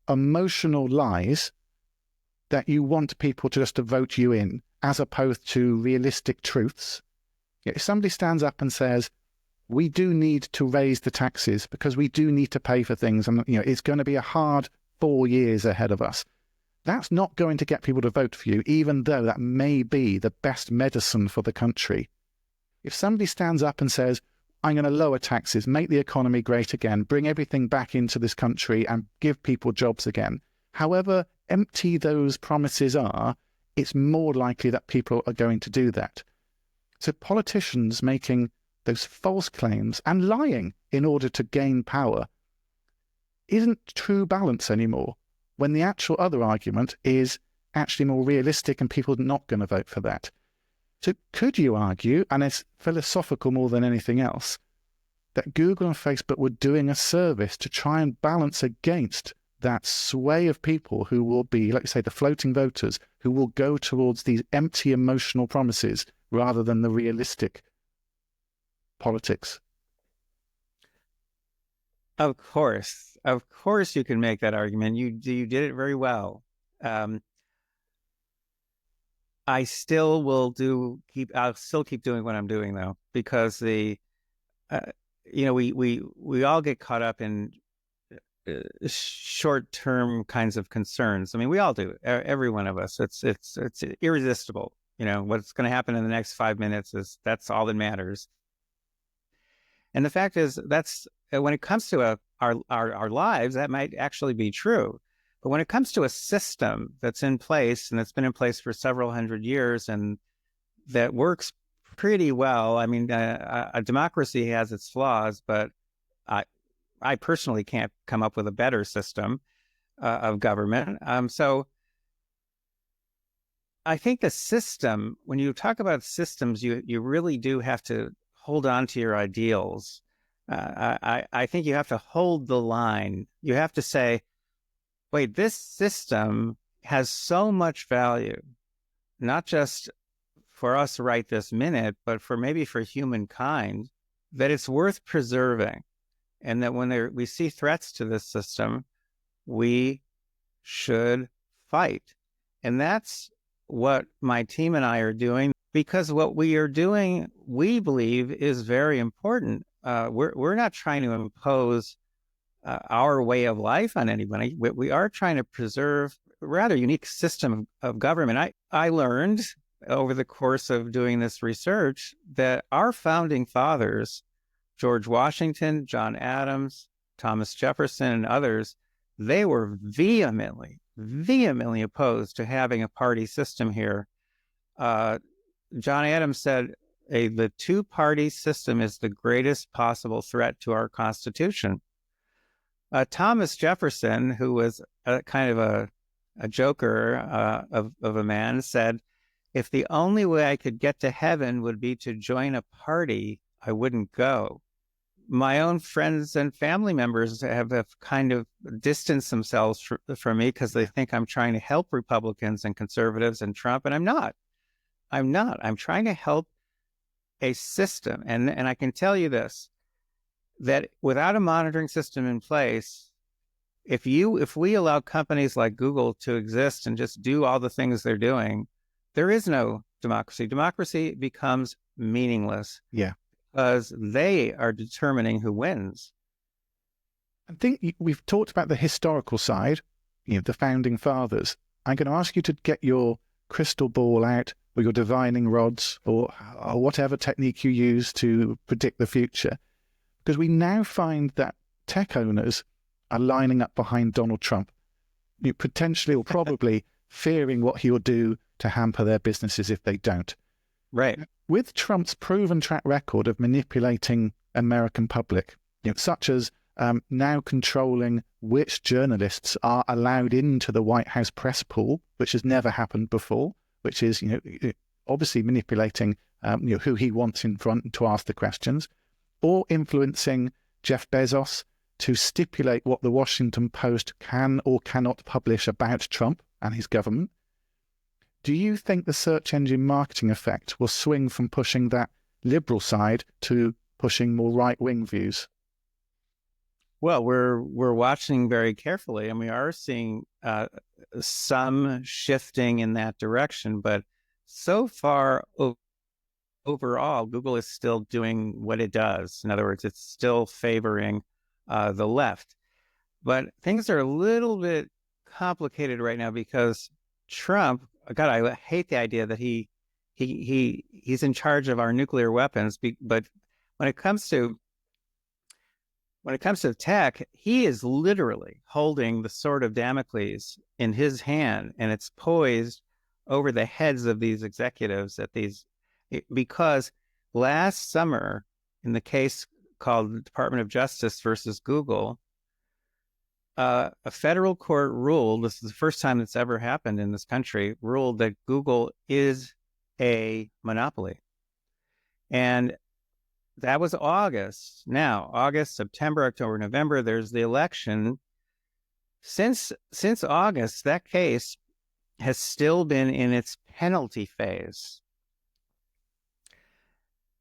emotional lies that you want people just to vote you in as opposed to realistic truths. If somebody stands up and says, we do need to raise the taxes because we do need to pay for things and it's going to be a hard 4 years ahead of us. That's not going to get people to vote for you, even though that may be the best medicine for the country. If somebody stands up and says, I'm going to lower taxes, make the economy great again, bring everything back into this country and give people jobs again, however empty those promises are, it's more likely that people are going to do that. So politicians making those false claims and lying in order to gain power isn't true balance anymore, when the actual other argument is actually more realistic and people are not going to vote for that. So could you argue, and it's philosophical more than anything else, that Google and Facebook were doing a service to try and balance against that sway of people who will be, like you say, the floating voters, who will go towards these empty emotional promises rather than the realistic politics? Of course you can make that argument. You did it very well. I'll still keep doing what I'm doing though, because we all get caught up in short-term kinds of concerns. I mean, we all do. Every one of us. It's irresistible. What's going to happen in the next 5 minutes that's all that matters. And the fact is, that's when it comes to our lives, that might actually be true. But when it comes to a system that's in place and that's been in place for several hundred years and that works pretty well, I mean, a democracy has its flaws, but I personally can't come up with a better system of government. So I think the system, when you talk about systems, you really do have to hold on to your ideals. I think you have to hold the line. You have to say, wait, this system has so much value, not just for us right this minute, but maybe for humankind, that it's worth preserving. And that when we see threats to this system, we should fight. And that's what my team and I are doing, because what we are doing, we believe, is very important. We're not trying to impose our way of life on anybody. We are trying to preserve a rather unique system of government. I learned over the course of doing this research that our founding fathers, George Washington, John Adams, Thomas Jefferson, and others, they were vehemently opposed to having a party system here. John Adams said, the two-party system is the greatest possible threat to our Constitution. Thomas Jefferson, who was kind of a joker of a man, said, if the only way I could get to heaven would be to join a party, I wouldn't go. My own friends and family members have kind of distanced themselves from me because they think I'm trying to help Republicans and conservatives and Trump, and I'm not. I'm trying to help a system. And I can tell you this, that without a monitoring system in place, if we allow companies like Google to exist and just do all the things they're doing, there is no democracy. Democracy becomes meaningless. Yeah. Because they are determining who wins. I think we've talked about the historical side, the founding fathers. I'm going to ask you to get your crystal ball out, or your divining rods, or whatever technique you use to predict the future. Because we now find that tech owners are lining up behind Donald Trump, potentially or probably fearing what he will do to hamper their businesses if they don't. Right. With Trump's proven track record of manipulating American public, such as now controlling which journalists are allowed into the White House press pool, which has never happened before, which is obviously manipulating who he wants in front to ask the questions, or influencing Jeff Bezos to stipulate what the Washington Post can or cannot publish about Trump and his government. Do you think the search engine marketing effect will swing from pushing that liberal side to pushing more right-wing views? Well, we're watching very carefully, and we are seeing some shifting in that direction. But so far, overall, Google is still doing what it does. In other words, it's still favoring the left. But things are a little bit complicated right now because Trump, God, I hate the idea that he's in charge of our nuclear weapons. But when it comes to tech, he is literally holding the sword of Damocles in his hand, and it's poised over the heads of these executives because last summer, in the case called the Department of Justice versus Google, a federal court ruled, this is the first time that's ever happened in this country, ruled that Google is a monopoly. And that was August. Now, August, September, October, November, there's the election. Since August, that case has still been in its penalty phase.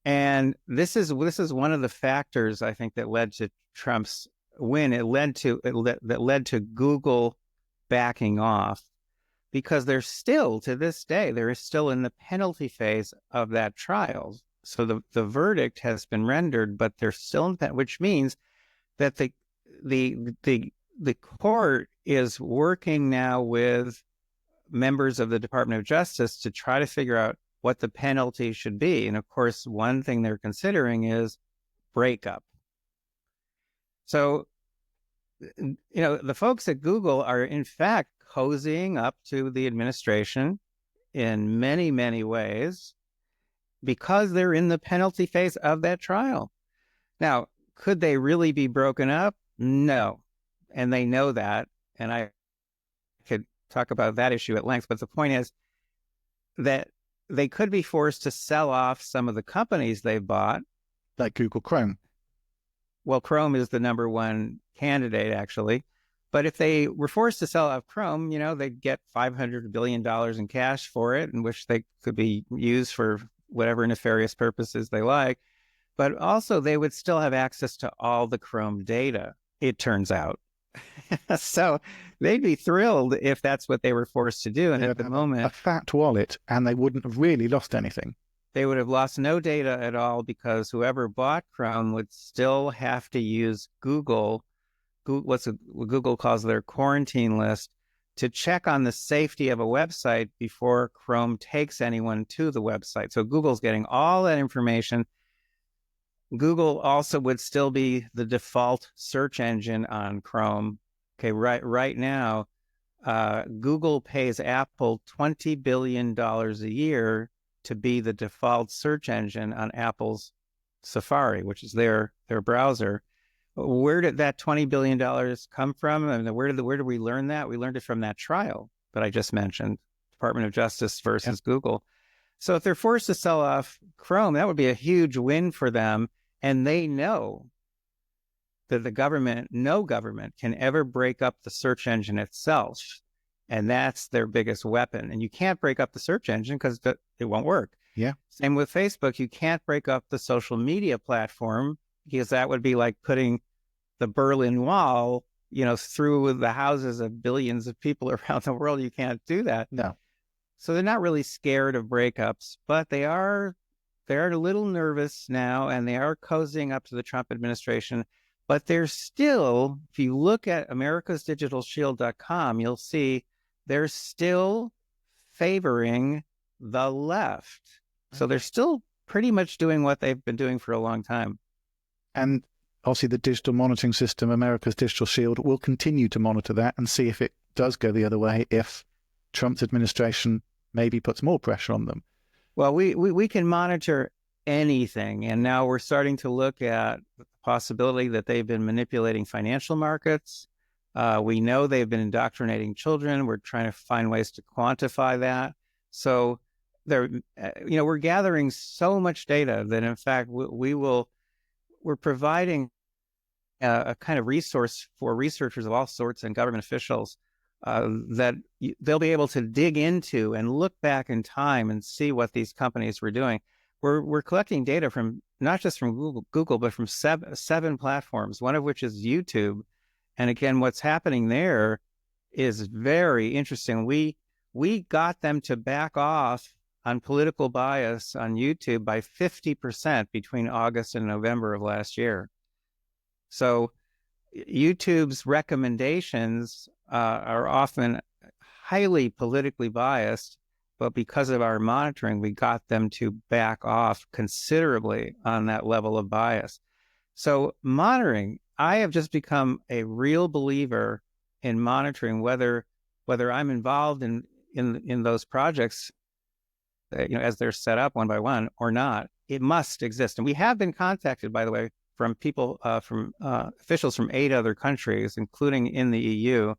And this is one of the factors, I think, that led to Trump's win. That led to Google backing off, because they're still, to this day, they're still in the penalty phase of that trial. So the verdict has been rendered, but they're still in that, which means that the court is working now with members of the Department of Justice to try to figure out what the penalty should be. And of course, one thing they're considering is breakup. So, the folks at Google are in fact cozying up to the administration in many, many ways because they're in the penalty phase of that trial. Now, could they really be broken up? No. And they know that. And I could talk about that issue at length. But the point is that they could be forced to sell off some of the companies they've bought. Like Google Chrome. Well, Chrome is the number one candidate, actually. But if they were forced to sell off Chrome, they'd get $500 billion in cash for it, and which they could be used for whatever nefarious purposes they like. But also, they would still have access to all the Chrome data, it turns out. So they'd be thrilled if that's what they were forced to do. And They'd at the have moment, a fat wallet, and they wouldn't have really lost anything. they would have lost no data at all because whoever bought Chrome would still have to use Google, what Google calls their quarantine list, to check on the safety of a website before Chrome takes anyone to the website. So Google's getting all that information. Google also would still be the default search engine on Chrome. Okay, right now, Google pays Apple $20 billion a year to be the default search engine on Apple's Safari, which is their browser. Where did that $20 billion come from? And where did we learn that? We learned it from that trial that I just mentioned, Department of Justice versus Google. So if they're forced to sell off Chrome, that would be a huge win for them. And they know that no government can ever break up the search engine itself. And that's their biggest weapon. And you can't break up the search engine because it won't work. Yeah. Same with Facebook. You can't break up the social media platform because that would be like putting the Berlin Wall, through the houses of billions of people around the world. You can't do that. No. So they're not really scared of breakups, but they're a little nervous now, and they are cozying up to the Trump administration. But they're still, if you look at americasdigitalshield.com, you'll see they're still favoring the left. So they're still pretty much doing what they've been doing for a long time. And obviously the digital monitoring system, America's Digital Shield, will continue to monitor that and see if it does go the other way, if Trump's administration maybe puts more pressure on them. Well, we can monitor anything. And now we're starting to look at the possibility that they've been manipulating financial markets. We know they've been indoctrinating children. We're trying to find ways to quantify that. So we're gathering so much data that, in fact, we're providing a kind of resource for researchers of all sorts and government officials that they'll be able to dig into and look back in time and see what these companies were doing. We're collecting data from not just from Google, but from seven platforms, one of which is YouTube. And again, what's happening there is very interesting. We got them to back off on political bias on YouTube by 50% between August and November of last year. So YouTube's recommendations are often highly politically biased, but because of our monitoring, we got them to back off considerably on that level of bias. So monitoring, I have just become a real believer in monitoring, whether I'm involved in those projects, as they're set up one by one or not. It must exist. And we have been contacted, by the way, from people, from officials from 8 other countries, including in the EU,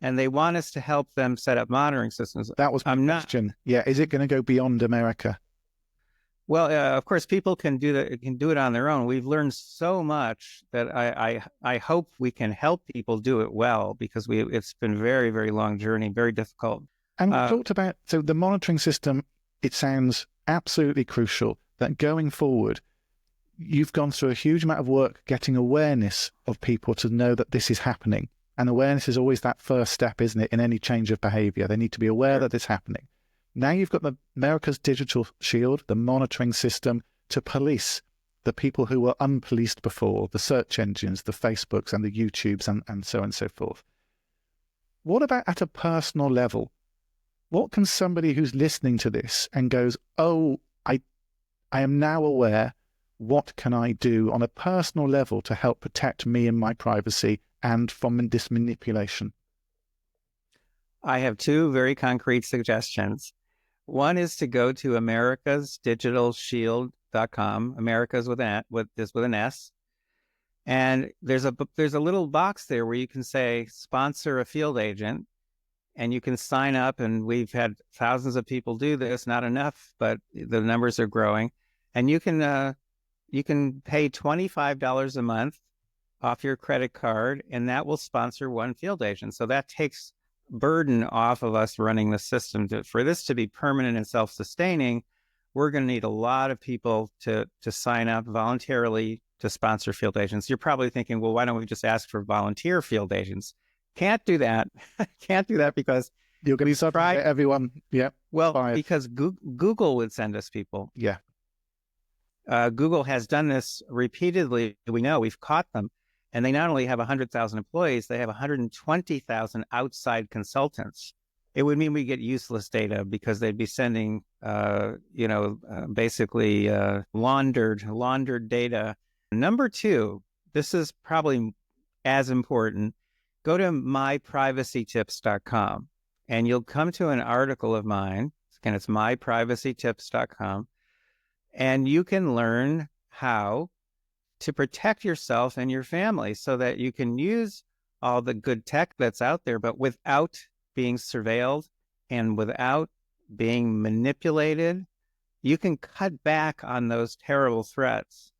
and they want us to help them set up monitoring systems. That was my question. Yeah, is it going to go beyond America? Well, of course, people can do that. Can do it on their own. We've learned so much that I hope we can help people do it well, because it's been a very, very long journey, very difficult. And we talked about, so the monitoring system, it sounds absolutely crucial that going forward, you've gone through a huge amount of work getting awareness of people to know that this is happening. And awareness is always that first step, isn't it, in any change of behavior? They need to be aware that it's happening. Now you've got the America's Digital Shield, the monitoring system, to police the people who were unpoliced before, the search engines, the Facebooks and the YouTubes and so on and so forth. What about at a personal level? What can somebody who's listening to this and goes, oh, I am now aware, what can I do on a personal level to help protect me and my privacy and from this manipulation? I have 2 very concrete suggestions. One is to go to americasdigitalshield.com. America's with an S. And there's a little box there where you can say sponsor a field agent, and you can sign up. And we've had thousands of people do this, not enough, but the numbers are growing. And you can pay $25 a month off your credit card, and that will sponsor one field agent. So that takes burden off of us running the system. For this to be permanent and self-sustaining, we're going to need a lot of people to sign up voluntarily to sponsor field agents. You're probably thinking, well, why don't we just ask for volunteer field agents? Can't do that. Can't do that because You're going to subject everyone. Yeah. well, fired. because Google would send us people. Yeah. Google has done this repeatedly. We know we've caught them. And they not only have 100,000 employees, they have 120,000 outside consultants. It would mean we get useless data because they'd be sending, basically laundered data. Number two, this is probably as important. Go to myprivacytips.com and you'll come to an article of mine. Again, it's myprivacytips.com. And you can learn how to protect yourself and your family so that you can use all the good tech that's out there, but without being surveilled and without being manipulated. You can cut back on those terrible threats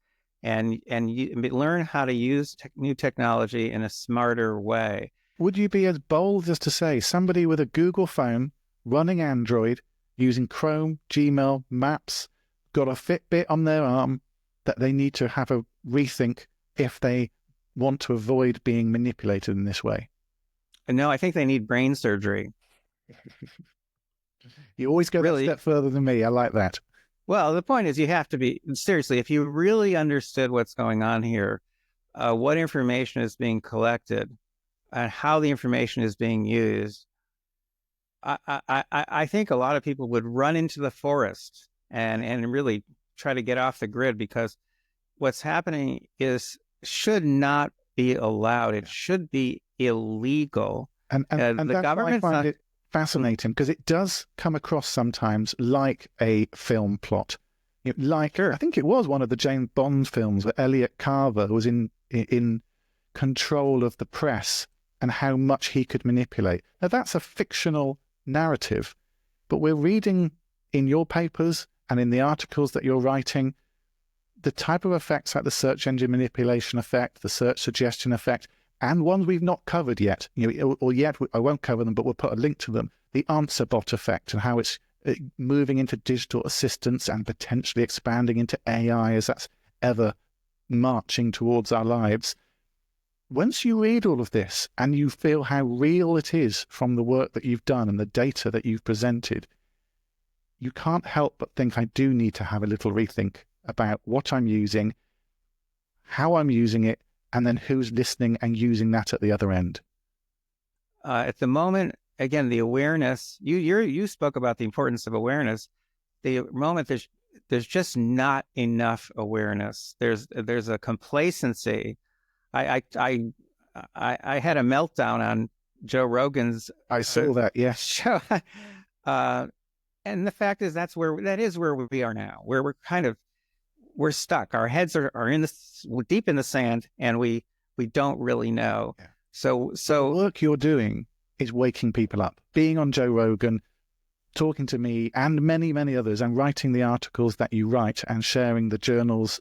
and you learn how to use new technology in a smarter way. Would you be as bold as to say somebody with a Google phone running Android using Chrome, Gmail, Maps, got a Fitbit on their arm, that they need to have a rethink if they want to avoid being manipulated in this way? No, I think they need brain surgery. You always go a step further than me. I like that. Well, the point is you have to be, seriously, if you really understood what's going on here, what information is being collected and how the information is being used, I think a lot of people would run into the forest and really try to get off the grid, because what's happening should not be allowed. It should be illegal. And the government, I find it fascinating, because it does come across sometimes like a film plot. I think it was one of the James Bond films where Elliot Carver was in control of the press and how much he could manipulate. Now, that's a fictional narrative, but we're reading in your papers and in the articles that you're writing the type of effects like the search engine manipulation effect, the search suggestion effect, and ones we've not covered yet, I won't cover them, but we'll put a link to them, the answer bot effect and how it's moving into digital assistance and potentially expanding into AI as that's ever marching towards our lives. Once you read all of this and you feel how real it is from the work that you've done and the data that you've presented, you can't help but think I do need to have a little rethink about what I'm using, how I'm using it, and then who's listening and using that at the other end. At the moment, again, the awareness, you spoke about the importance of awareness. The moment there's just not enough awareness. There's a complacency. I had a meltdown on Joe Rogan's. I saw that, yeah. Show. And the fact is that is where we are now, where we're stuck. Our heads are deep in the sand, and we don't really know. Yeah. So the work you're doing is waking people up. Being on Joe Rogan, talking to me and many, many others, and writing the articles that you write and sharing the journals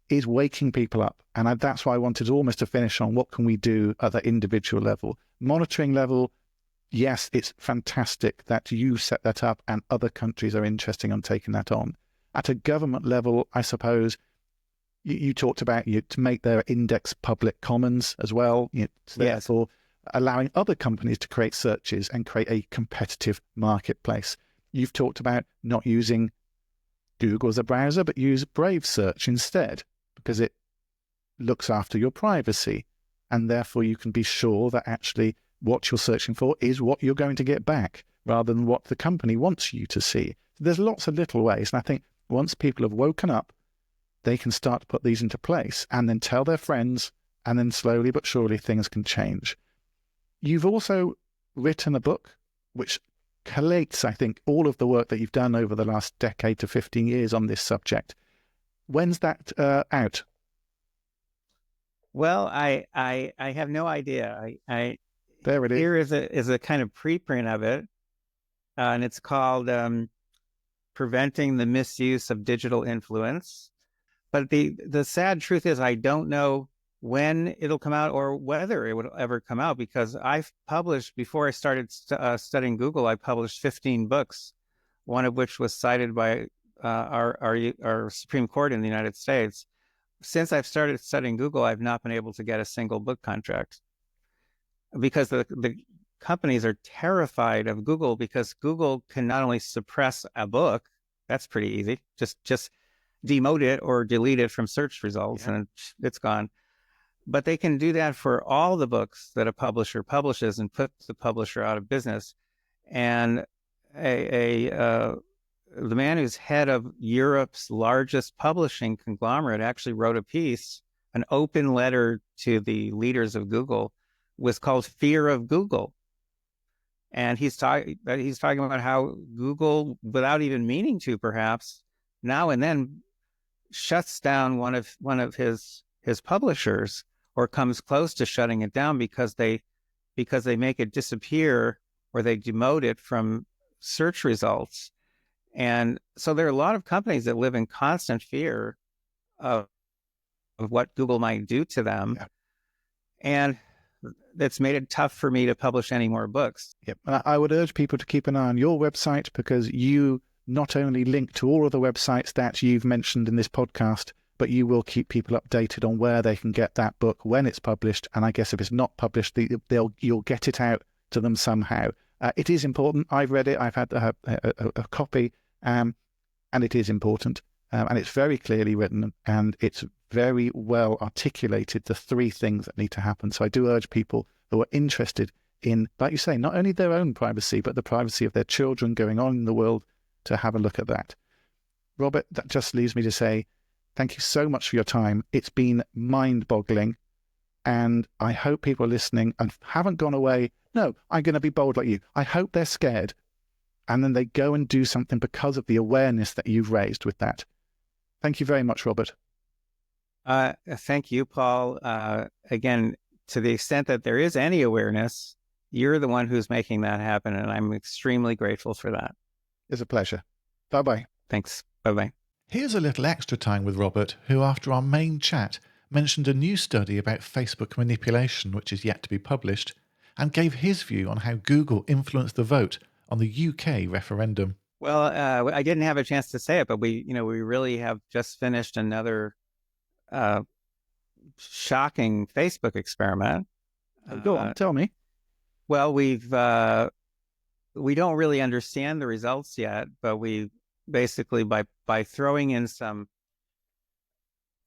is waking people up. And that's why I wanted almost to finish on what can we do at the individual level. Monitoring level, yes, it's fantastic that you set that up and other countries are interested in taking that on. At a government level, I suppose, you talked about to make their index public commons as well. Therefore, allowing other companies to create searches and create a competitive marketplace. You've talked about not using Google as a browser, but use Brave Search instead, because it looks after your privacy. And therefore, you can be sure that actually what you're searching for is what you're going to get back, rather than what the company wants you to see. There's lots of little ways. And I think once people have woken up, they can start to put these into place and then tell their friends, and then slowly but surely things can change. You've also written a book which collates, I think, all of the work that you've done over the last decade to 15 years on this subject. When's that out? Well, I have no idea. There it is. Here is a kind of preprint of it, and it's called Preventing the Misuse of Digital Influence. But the sad truth is I don't know when it'll come out or whether it would ever come out, because I've published, before I started studying Google, I published 15 books, one of which was cited by our Supreme Court in the United States. Since I've started studying Google, I've not been able to get a single book contract. because the companies are terrified of Google, because Google can not only suppress a book, that's pretty easy, just demote it or delete it from search results, and it's gone. But they can do that for all the books that a publisher publishes and put the publisher out of business. And the man who's head of Europe's largest publishing conglomerate actually wrote a piece, an open letter to the leaders of Google, was called "Fear of Google." And he's talking about how Google, without even meaning to, perhaps now and then, shuts down one of his publishers, or comes close to shutting it down because they make it disappear, or they demote it from search results. And so there are a lot of companies that live in constant fear of what Google might do to them. Yeah. And that's made it tough for me to publish any more books. Yep. I would urge people to keep an eye on your website, because you not only link to all of the websites that you've mentioned in this podcast, but you will keep people updated on where they can get that book when it's published. And I guess if it's not published, you'll get it out to them somehow. It is important. I've read it. I've had a copy, and it is important. And it's very clearly written, and it's very well articulated, the three things that need to happen. So I do urge people who are interested in, like you say, not only their own privacy, but the privacy of their children going on in the world, to have a look at that. Robert, that just leaves me to say thank you so much for your time. It's been mind-boggling, and I hope people are listening and haven't gone away, no, I'm going to be bold like you. I hope they're scared, and then they go and do something because of the awareness that you've raised with that. Thank you very much, Robert. Thank you, Paul. Again, to the extent that there is any awareness, you're the one who's making that happen, and I'm extremely grateful for that. It's a pleasure. Bye-bye. Thanks. Bye-bye. Here's a little extra time with Robert, who after our main chat mentioned a new study about Facebook manipulation, which is yet to be published, and gave his view on how Google influenced the vote on the UK referendum. Well, I didn't have a chance to say it, but we really have just finished another shocking Facebook experiment. Go on, tell me. Well, we don't really understand the results yet, but we basically, by throwing in some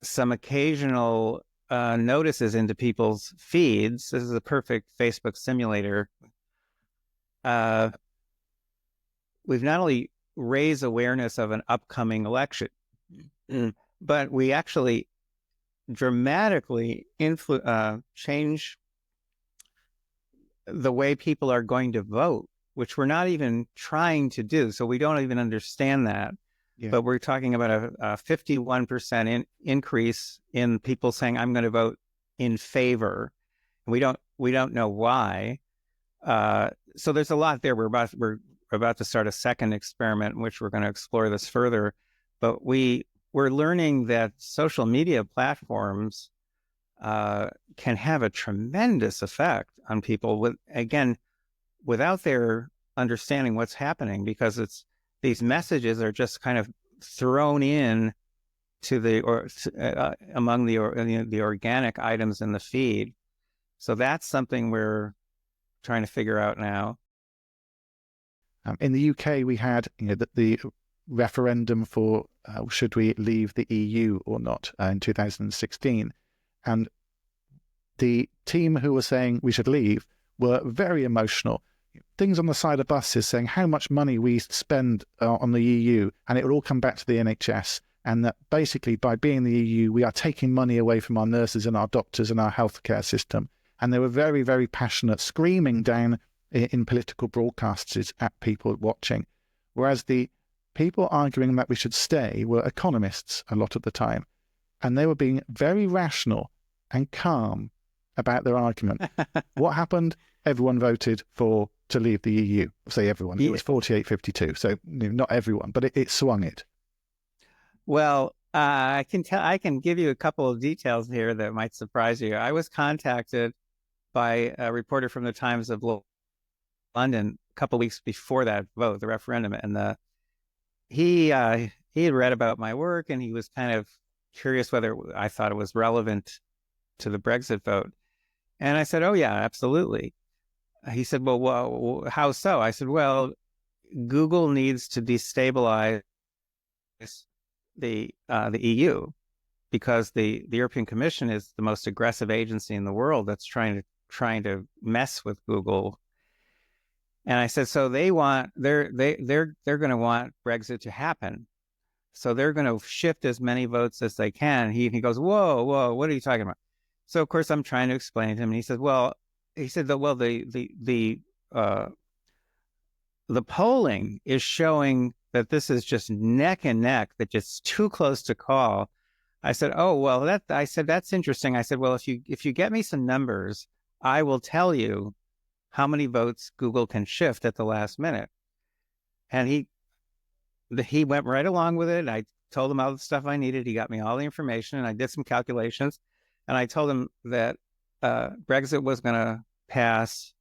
occasional notices into people's feeds, this is a perfect Facebook simulator. We've not only raised awareness of an upcoming election, but we actually dramatically change the way people are going to vote, which we're not even trying to do. So we don't even understand that. Yeah. But we're talking about a 51% increase in people saying, I'm going to vote in favor. And we don't know why. So there's a lot there. We're about to start a second experiment in which we're going to explore this further. But we're learning that social media platforms can have a tremendous effect on people without their understanding what's happening, because these messages are just kind of thrown in to among the organic items in the feed. So that's something we're trying to figure out now. In the UK, we had the referendum for should we leave the EU or not in 2016, and the team who were saying we should leave were very emotional. Things on the side of buses saying how much money we spend on the EU, and it would all come back to the NHS, and that basically by being in the EU we are taking money away from our nurses and our doctors and our healthcare system. And they were very, very passionate, screaming down in political broadcasts at people watching. Whereas the people arguing that we should stay were economists a lot of the time, and they were being very rational and calm about their argument. What happened? Everyone voted to leave the EU. I'll say everyone. It was 48-52. So not everyone, but it swung it. Well, I can give you a couple of details here that might surprise you. I was contacted by a reporter from the Times of London a couple of weeks before that vote, the referendum, and he had read about my work, and he was kind of curious whether I thought it was relevant to the Brexit vote. And I said, oh yeah, absolutely. he said, well, how so? I said, well, Google needs to destabilize the EU because the European Commission is the most aggressive agency in the world that's trying to mess with Google. And I said, so they're going to want Brexit to happen. So they're going to shift as many votes as they can. He goes, whoa, what are you talking about? So of course I'm trying to explain to him, and he said, the polling is showing that this is just neck and neck, that it's too close to call. I said, oh, well, that's interesting. I said, well, if you get me some numbers, I will tell you how many votes Google can shift at the last minute. And he went right along with it. I told him all the stuff I needed. He got me all the information, and I did some calculations. And I told him that Brexit was going to pass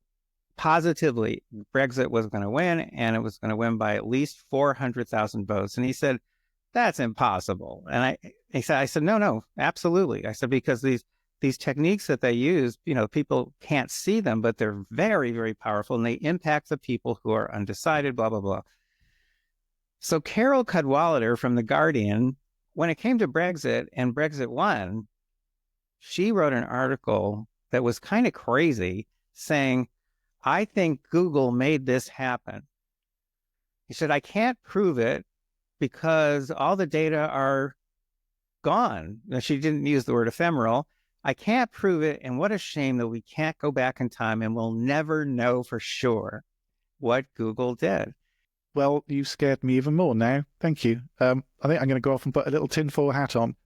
positively. Brexit was going to win, and it was going to win by at least 400,000 votes. And he said, that's impossible. And I said, no, absolutely. I said, because these techniques that they use, people can't see them, but they're very, very powerful, and they impact the people who are undecided, blah, blah, blah. So Carol Cadwalader from The Guardian, when it came to Brexit and Brexit won, she wrote an article that was kind of crazy saying, I think Google made this happen. He said, I can't prove it because all the data are gone. Now, she didn't use the word ephemeral. I can't prove it. And what a shame that we can't go back in time, and we'll never know for sure what Google did. Well, you've scared me even more now. Thank you. I think I'm going to go off and put a little tinfoil hat on.